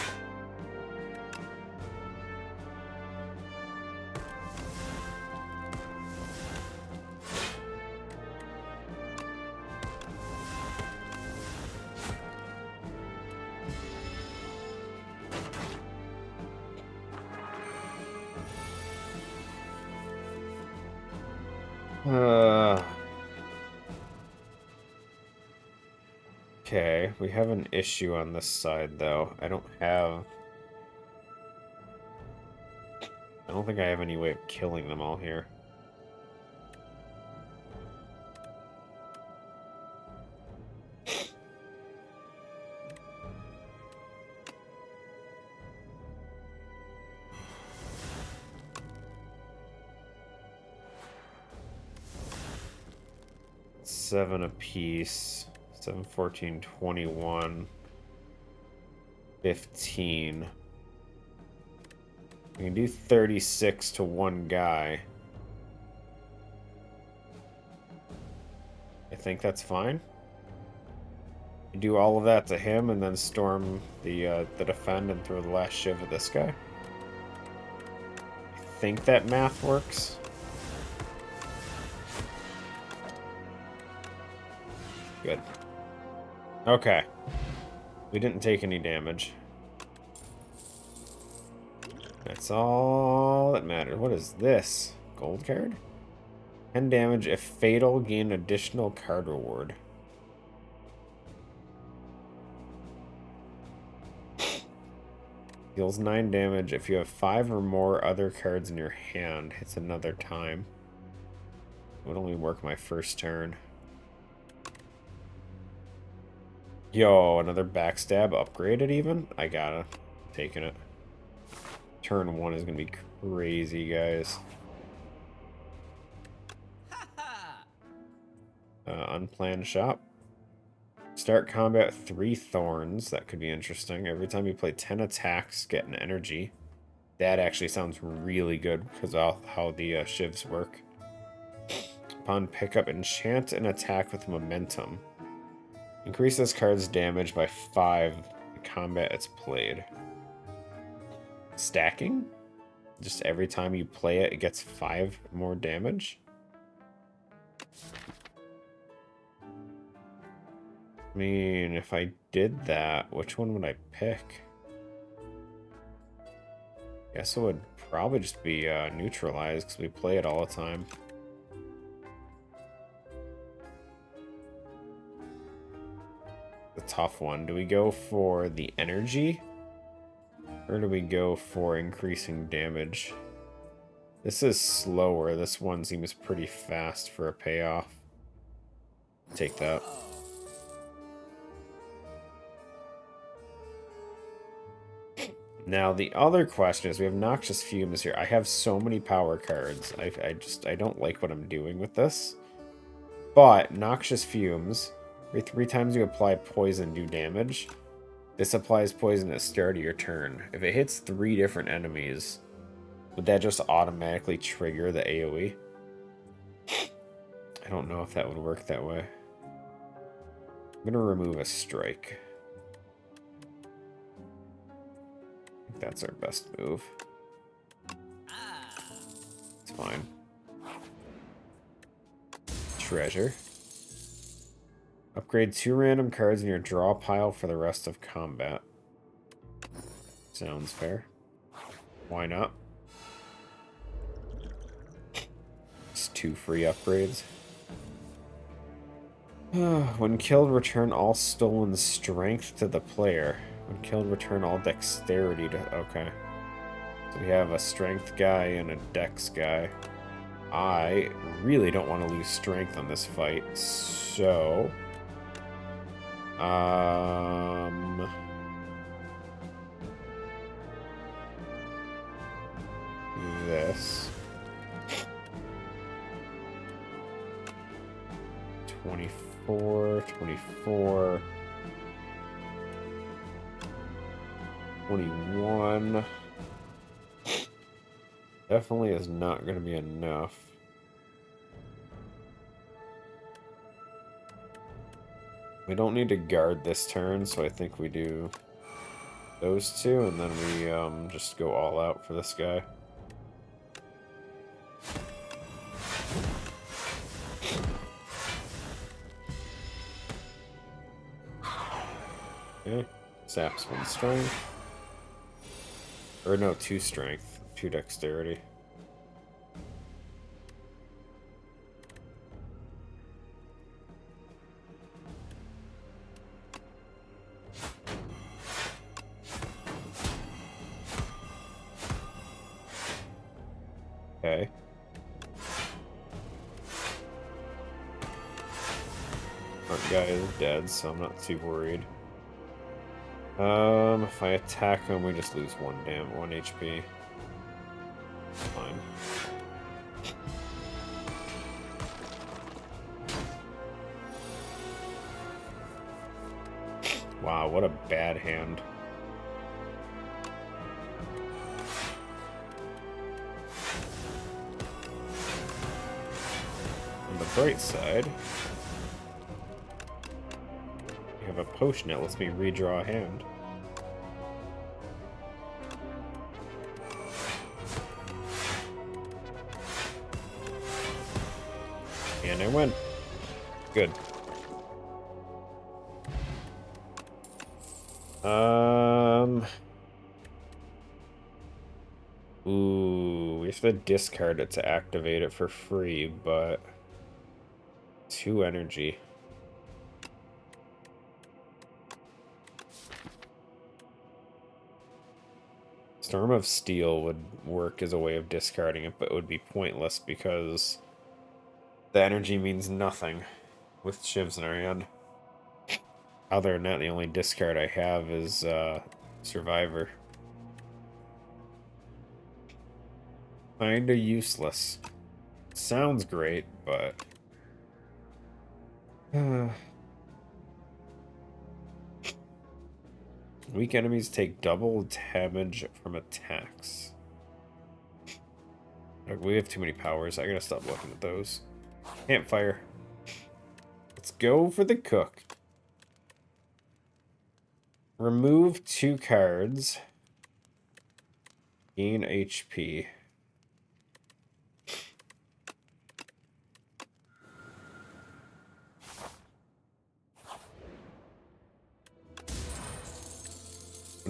Okay, we have an issue on this side, though. I don't think I have any way of killing them all here. Seven apiece. 7, 14, 21, 15. We can do 36 to one guy. I think that's fine. You do all of that to him and then storm the defend and throw the last shiv at this guy. I think that math works. Good. Okay. We didn't take any damage. That's all that matters. What is this? Gold card? 10 damage. If fatal, gain additional card reward. Deals 9 damage. If you have 5 or more other cards in your hand, hits another time. It would only work my first turn. Yo, another backstab upgraded even? I gotta. Taking it. Turn 1 is gonna be crazy, guys. Unplanned shop. Start combat 3 thorns. That could be interesting. Every time you play 10 attacks, get an energy. That actually sounds really good because of how the shivs work. Upon pickup, enchant an attack with momentum. Increase this card's damage by 5 the combat it's played. Stacking? Just every time you play it, it gets 5 more damage? I mean, if I did that, which one would I pick? Guess it would probably just be neutralized because we play it all the time. The tough one. Do we go for the energy? Or do we go for increasing damage? This is slower. This one seems pretty fast for a payoff. Take that. Now, the other question is, we have Noxious Fumes here. I have so many power cards. I don't like what I'm doing with this. But, Noxious Fumes, every 3 times you apply poison, do damage. This applies poison at the start of your turn. If it hits 3 different enemies, would that just automatically trigger the AoE? I don't know if that would work that way. I'm going to remove a strike. I think that's our best move. It's fine. Treasure. Upgrade 2 random cards in your draw pile for the rest of combat. Sounds fair. Why not? It's 2 free upgrades. When killed, return all stolen strength to the player. When killed, return all dexterity to... Okay. So we have a strength guy and a dex guy. I really don't want to lose strength on this fight, so... This. 24, 24, 21. Definitely is not going to be enough. We don't need to guard this turn, so I think we do those 2, and then we just go all out for this guy. Okay, saps 1 strength. Or no, 2 strength, 2 dexterity. Okay. Our guy is dead, so I'm not too worried. If I attack him, we just lose 1 HP. Fine. Wow, what a bad hand. On the bright side, we have a potion that lets me redraw a hand. And I win. Good. Ooh, we have to discard it to activate it for free, but 2 energy. Storm of Steel would work as a way of discarding it, but it would be pointless because the energy means nothing with Shivs in our hand. Other than that, the only discard I have is Survivor. Kinda useless. Sounds great, but... Weak enemies take double damage from attacks. We have too many powers. I gotta stop looking at those. Campfire. Let's go for the cook. Remove 2 cards. Gain HP.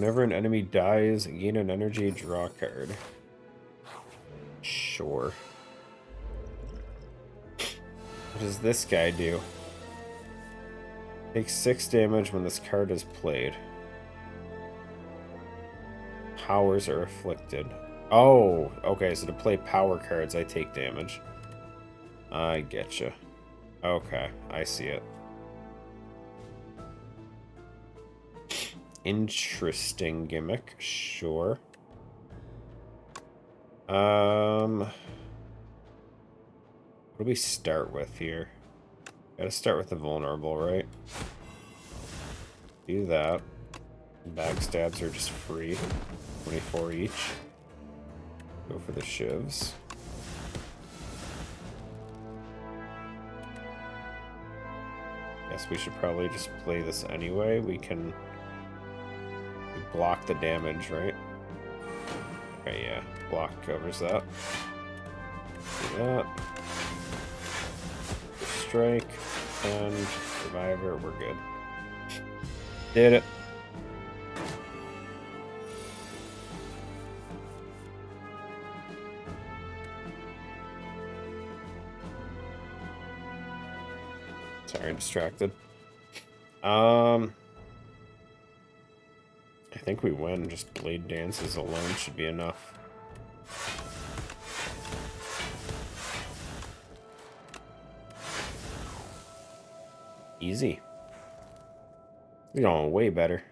Whenever an enemy dies, gain an energy, draw a card. Sure. What does this guy do? Takes 6 damage when this card is played. Powers are afflicted. Oh, okay, so to play power cards, I take damage. I getcha. Okay, I see it. Interesting gimmick, sure. What do we start with here? Gotta start with the vulnerable, right? Do that. Backstabs are just free. 24 each. Go for the shivs. Guess we should probably just play this anyway. We block the damage, right? Okay, yeah. Block covers that. Do that. Strike. And Survivor. We're good. Did it. Sorry, I'm distracted. I think we win. Just Blade Dances alone should be enough. Easy. We're going way better.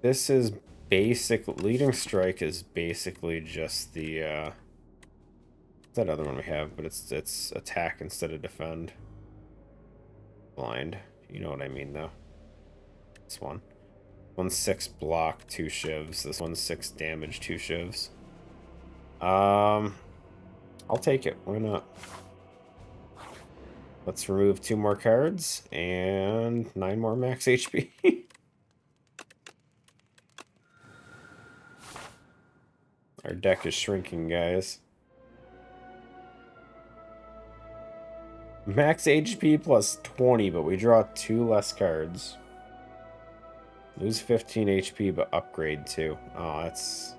This is basic. Leading Strike is basically just the that other one we have, but it's attack instead of defend. Blind. You know what I mean though. This one. 1/6 block, 2 shivs. This 1/6 damage, 2 shivs. I'll take it. Why not? Let's remove 2 more cards and 9 more max HP. Our deck is shrinking, guys. Max HP plus 20, but we draw 2 less cards. Lose 15 HP, but upgrade 2. Oh, that's...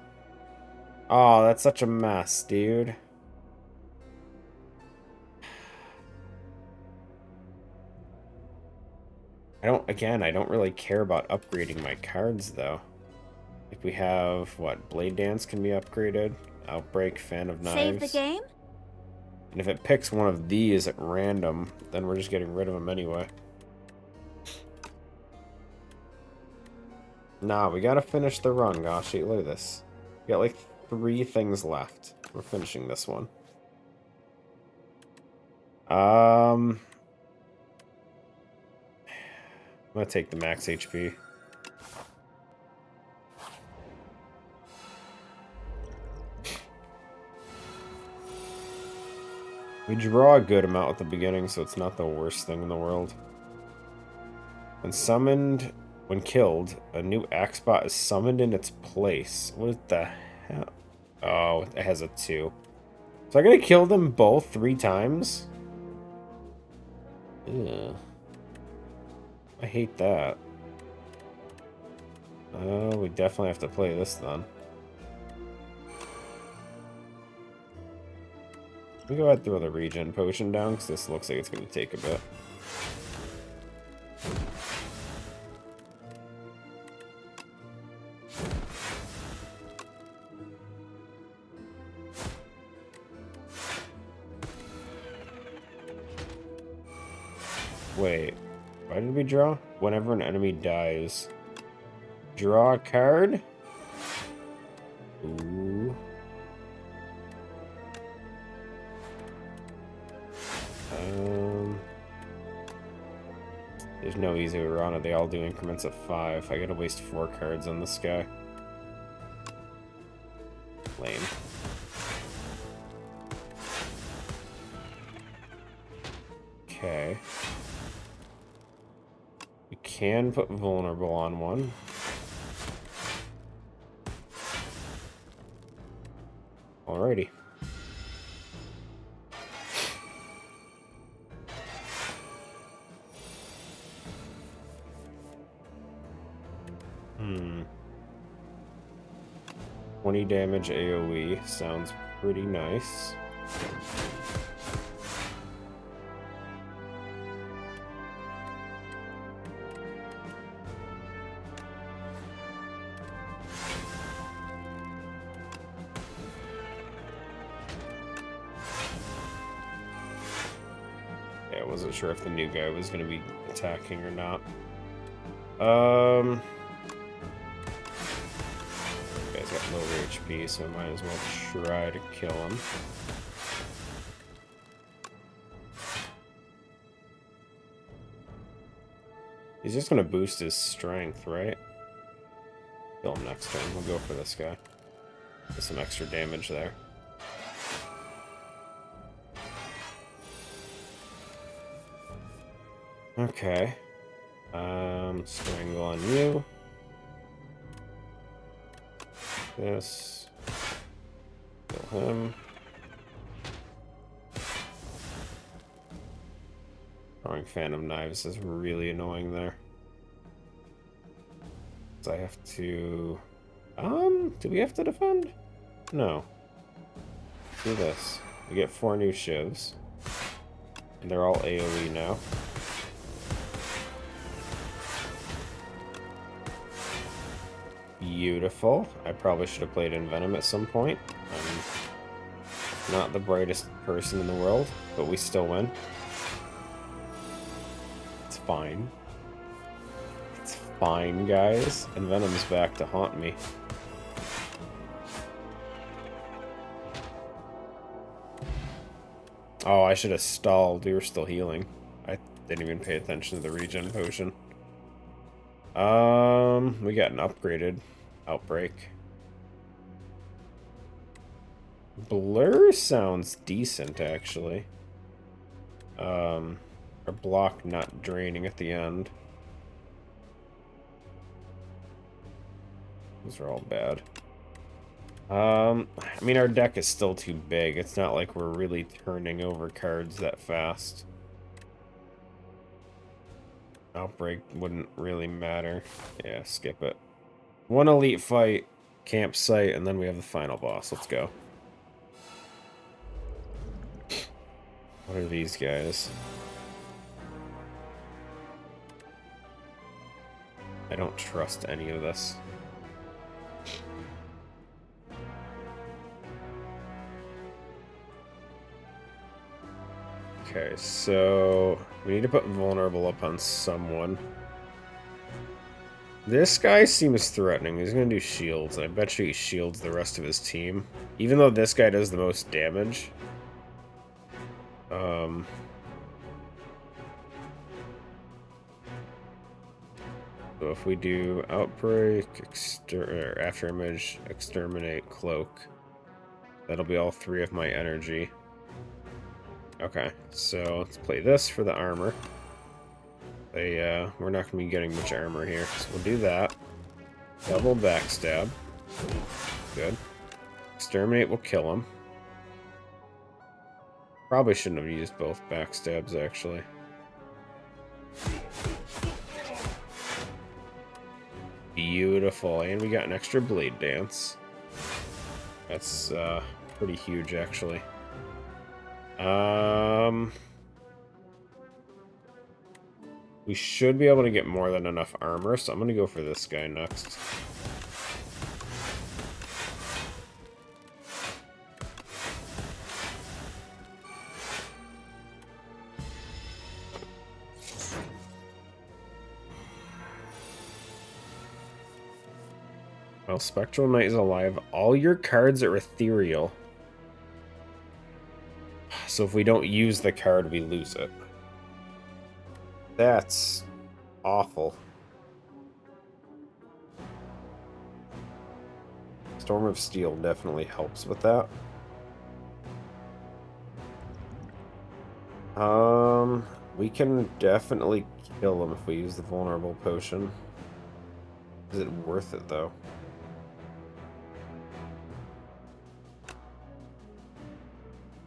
Oh, that's such a mess, dude. I don't really care about upgrading my cards, though. Like, we have, what, Blade Dance can be upgraded. Outbreak, Fan of Knives. Save the game? And if it picks one of these at random, then we're just getting rid of them anyway. Nah, we gotta finish the run, gosh, look at this. We got like 3 things left. We're finishing this one. I'm gonna take the max HP. We draw a good amount at the beginning, so it's not the worst thing in the world. When killed, a new axe bot is summoned in its place. What the hell? Oh, it has a 2. So I gotta kill them both 3 times? Ugh. I hate that. Oh, we definitely have to play this then. We go ahead and throw the regen potion down, because this looks like it's going to take a bit. Wait, why did we draw? Whenever an enemy dies, draw a card? Ooh. There's no easy way around it. They all do increments of 5. I gotta waste 4 cards on this guy. Lame. Okay. We can put vulnerable on one. Alrighty. Hmm. 20 damage AoE sounds pretty nice. Yeah, I wasn't sure if the new guy was going to be attacking or not. Guy's got lower HP, so I might as well try to kill him. He's just going to boost his strength, right? Kill him next turn. We'll go for this guy. Get some extra damage there. Okay. Strangle on you. This. Kill him. Throwing Phantom Knives is really annoying there. So I have to... do we have to defend? No. Do this. We get 4 new shivs. And they're all AoE now. Beautiful. I probably should have played in Venom at some point. I'm not the brightest person in the world, but we still win. It's fine. It's fine, guys. And Venom's back to haunt me. Oh, I should have stalled. We were still healing. I didn't even pay attention to the regen potion. We got an upgraded outbreak. Blur sounds decent, actually. Our block not draining at the end. Those are all bad. I mean, our deck is still too big. It's not like we're really turning over cards that fast. Outbreak wouldn't really matter. Yeah, skip it. 1 elite fight, campsite, and then we have the final boss. Let's go. What are these guys? I don't trust any of this. Okay, so we need to put vulnerable up on someone. This guy seems threatening. He's gonna do shields. I bet you he shields the rest of his team. Even though this guy does the most damage. So if we do outbreak, after image, exterminate, cloak, that'll be all 3 of my energy. Okay, so let's play this for the armor. We're not gonna be getting much armor here, so we'll do that. Double backstab. Good. Exterminate will kill him. Probably shouldn't have used both backstabs, actually. Beautiful, and we got an extra blade dance. That's pretty huge, actually. We should be able to get more than enough armor, so I'm gonna go for this guy next. While Spectral Knight is alive, all your cards are ethereal. So if we don't use the card, we lose it. That's awful. Storm of Steel definitely helps with that. We can definitely kill him if we use the vulnerable potion. Is it worth it, though?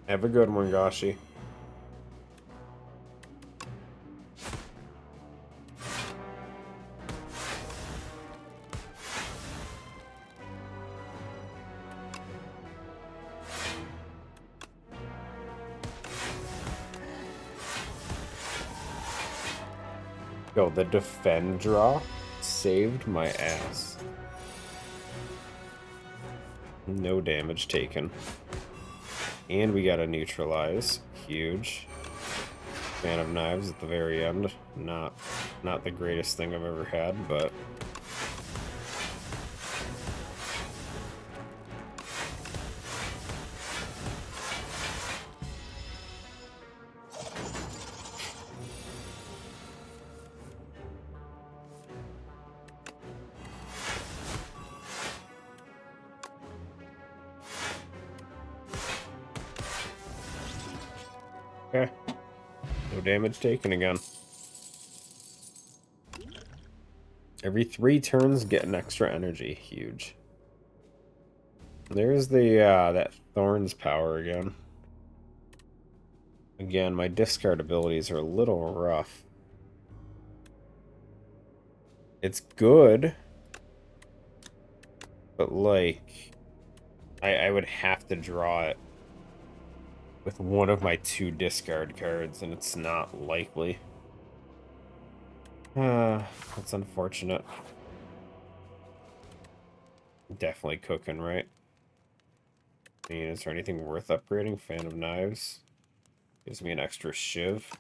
Have a good one, Gashi. Yo, the defend draw saved my ass. No damage taken. And we got a neutralize. Huge. Fan of knives at the very end. Not the greatest thing I've ever had, but okay. No damage taken again. Every 3 turns, get an extra energy. Huge. There's the, that Thorn's power again. Again, my discard abilities are a little rough. It's good. But, like, I would have to draw it with one of my 2 discard cards, and it's not likely. That's unfortunate. Definitely cooking, right? I mean, is there anything worth upgrading? Fan of Knives. Gives me an extra shiv.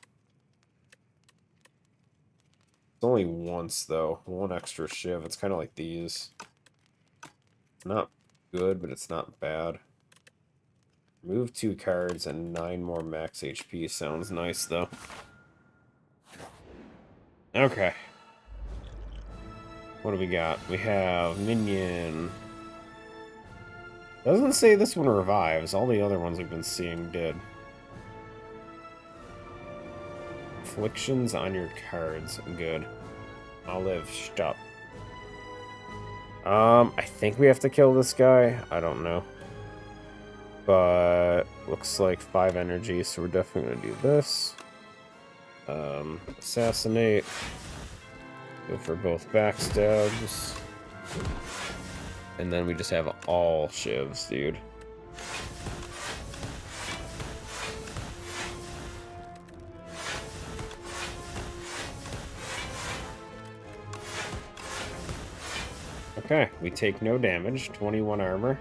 It's only once, though. 1 extra shiv. It's kind of like these. Not good, but it's not bad. Move 2 cards and 9 more max HP. Sounds nice, though. Okay. What do we got? We have Minion. Doesn't say this one revives. All the other ones we've been seeing did. Afflictions on your cards. Good. Olive, stop. I think we have to kill this guy. I don't know. But looks like 5 energy, so we're definitely gonna do this. Assassinate. Go for both backstabs. And then we just have all shivs, dude. Okay, we take no damage, 21 armor.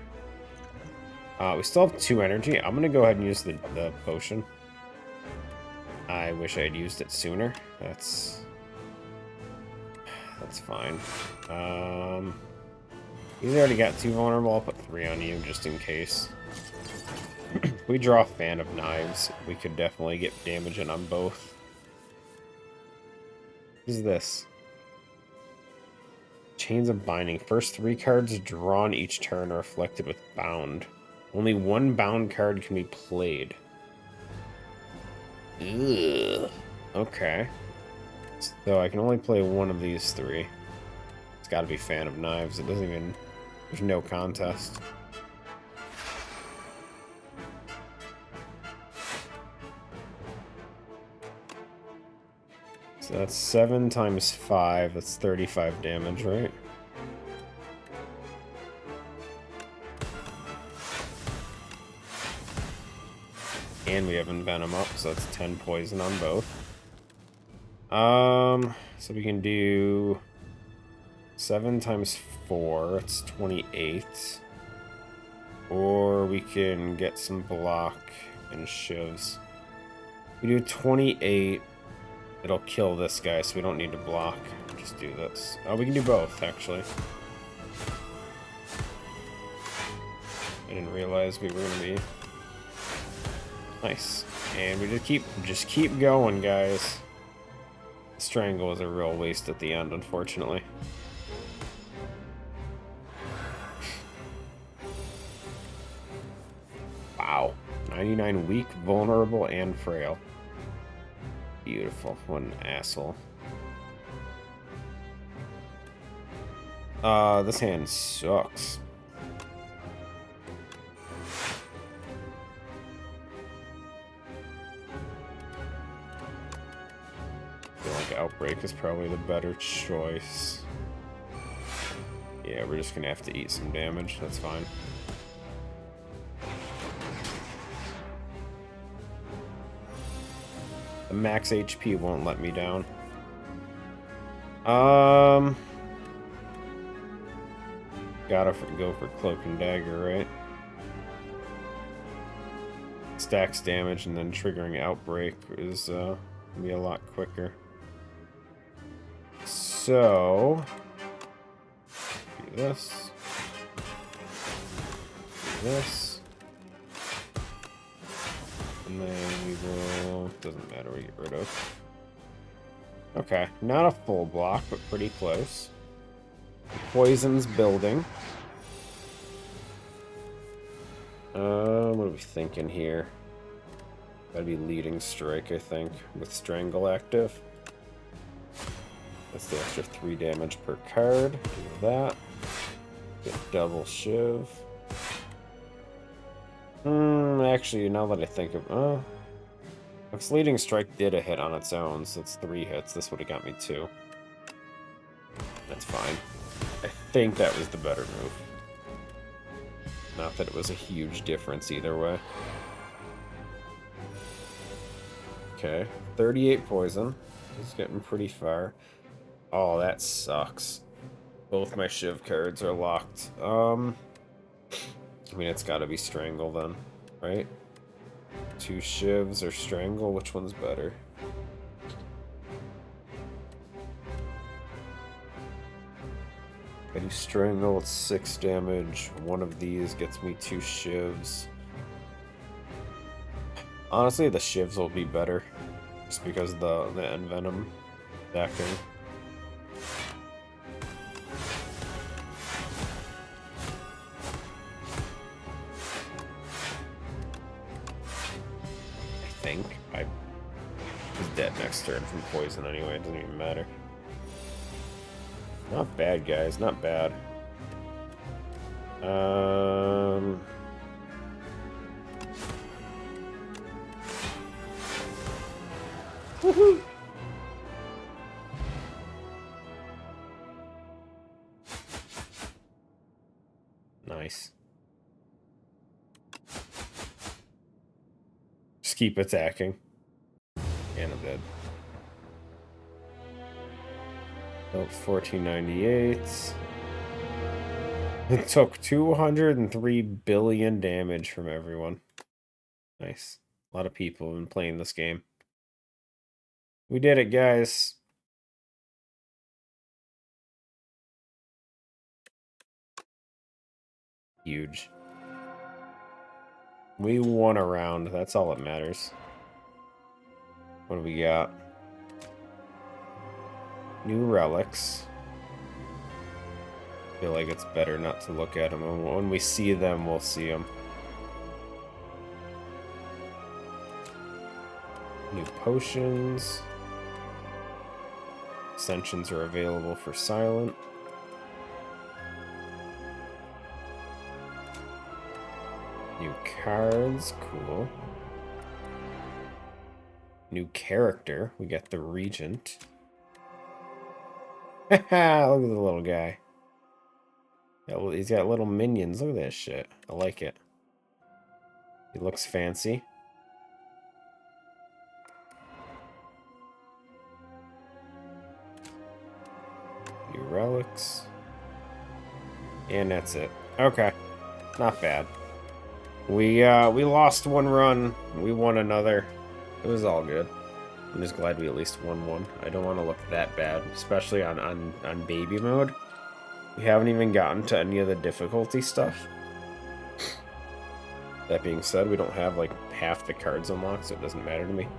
We still have 2 energy. I'm gonna go ahead and use the potion. I wish I had used it sooner. That's fine. He's already got 2 vulnerable. I'll put 3 on you just in case. If we draw Fan of Knives, we could definitely get damage in on both. What is this? Chains of Binding. First 3 cards drawn each turn are reflected with Bound. Only 1 bound card can be played. Ugh. Okay. So I can only play 1 of these 3. It's gotta be Fan of Knives. It doesn't even... There's no contest. So that's 7 times 5. That's 35 damage, right? And we have Envenom up, so that's 10 poison on both. So we can do 7 times 4, it's 28. Or we can get some block and shivs. We do 28, it'll kill this guy, so we don't need to block. Just do this. Oh, we can do both, actually. I didn't realize we were gonna be... Nice. And we just keep going, guys. Strangle is a real waste at the end, unfortunately. Wow. 99 weak, vulnerable, and frail. Beautiful. What an asshole. This hand sucks. think Outbreak is probably the better choice. Yeah, we're just gonna have to eat some damage. That's fine. The max HP won't let me down. Gotta go for Cloak and Dagger, right? Stacks damage and then triggering Outbreak is gonna be a lot quicker. So do this. Do this. And then we will, doesn't matter, we get rid of. Okay, not a full block, but pretty close. The poison's building. What are we thinking here? Gotta be Leading Strike, I think, with Strangle active. That's the extra 3 damage per card. Do that. Get double Shiv. Actually, now that I think of... because Leading Strike did a hit on its own, so it's 3 hits. This would have got me 2. That's fine. I think that was the better move. Not that it was a huge difference either way. Okay, 38 poison. It's getting pretty far. Oh, that sucks. Both my Shiv cards are locked. I mean, it's gotta be Strangle then, right? 2 Shivs or Strangle, which one's better? I do Strangle, it's 6 damage. One of these gets me 2 Shivs. Honestly, the Shivs will be better. Just because the Envenom backing. He's dead next turn from poison anyway, it doesn't even matter. Not bad, guys, not bad. Woohoo! Nice. Just keep attacking. And I'm dead. Oh, 1498. It took 203 billion damage from everyone. Nice. A lot of people have been playing this game. We did it, guys. Huge. We won a round. That's all that matters. What do we got? New relics. I feel like it's better not to look at them. When we see them, we'll see them. New potions. Ascensions are available for silent. New cards, cool. New character, we got the Regent. Haha, look at the little guy. Yeah, he's got little minions, look at that shit. I like it. He looks fancy. New relics. And that's it. Okay, not bad. We lost one run, we won another. It was all good. I'm just glad we at least won one. I don't want to look that bad, especially on baby mode. We haven't even gotten to any of the difficulty stuff. That being said, we don't have like half the cards unlocked, so it doesn't matter to me.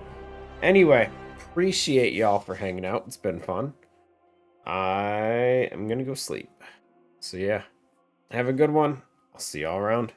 Anyway, appreciate y'all for hanging out. It's been fun. I am gonna go sleep. So yeah, have a good one. I'll see y'all around.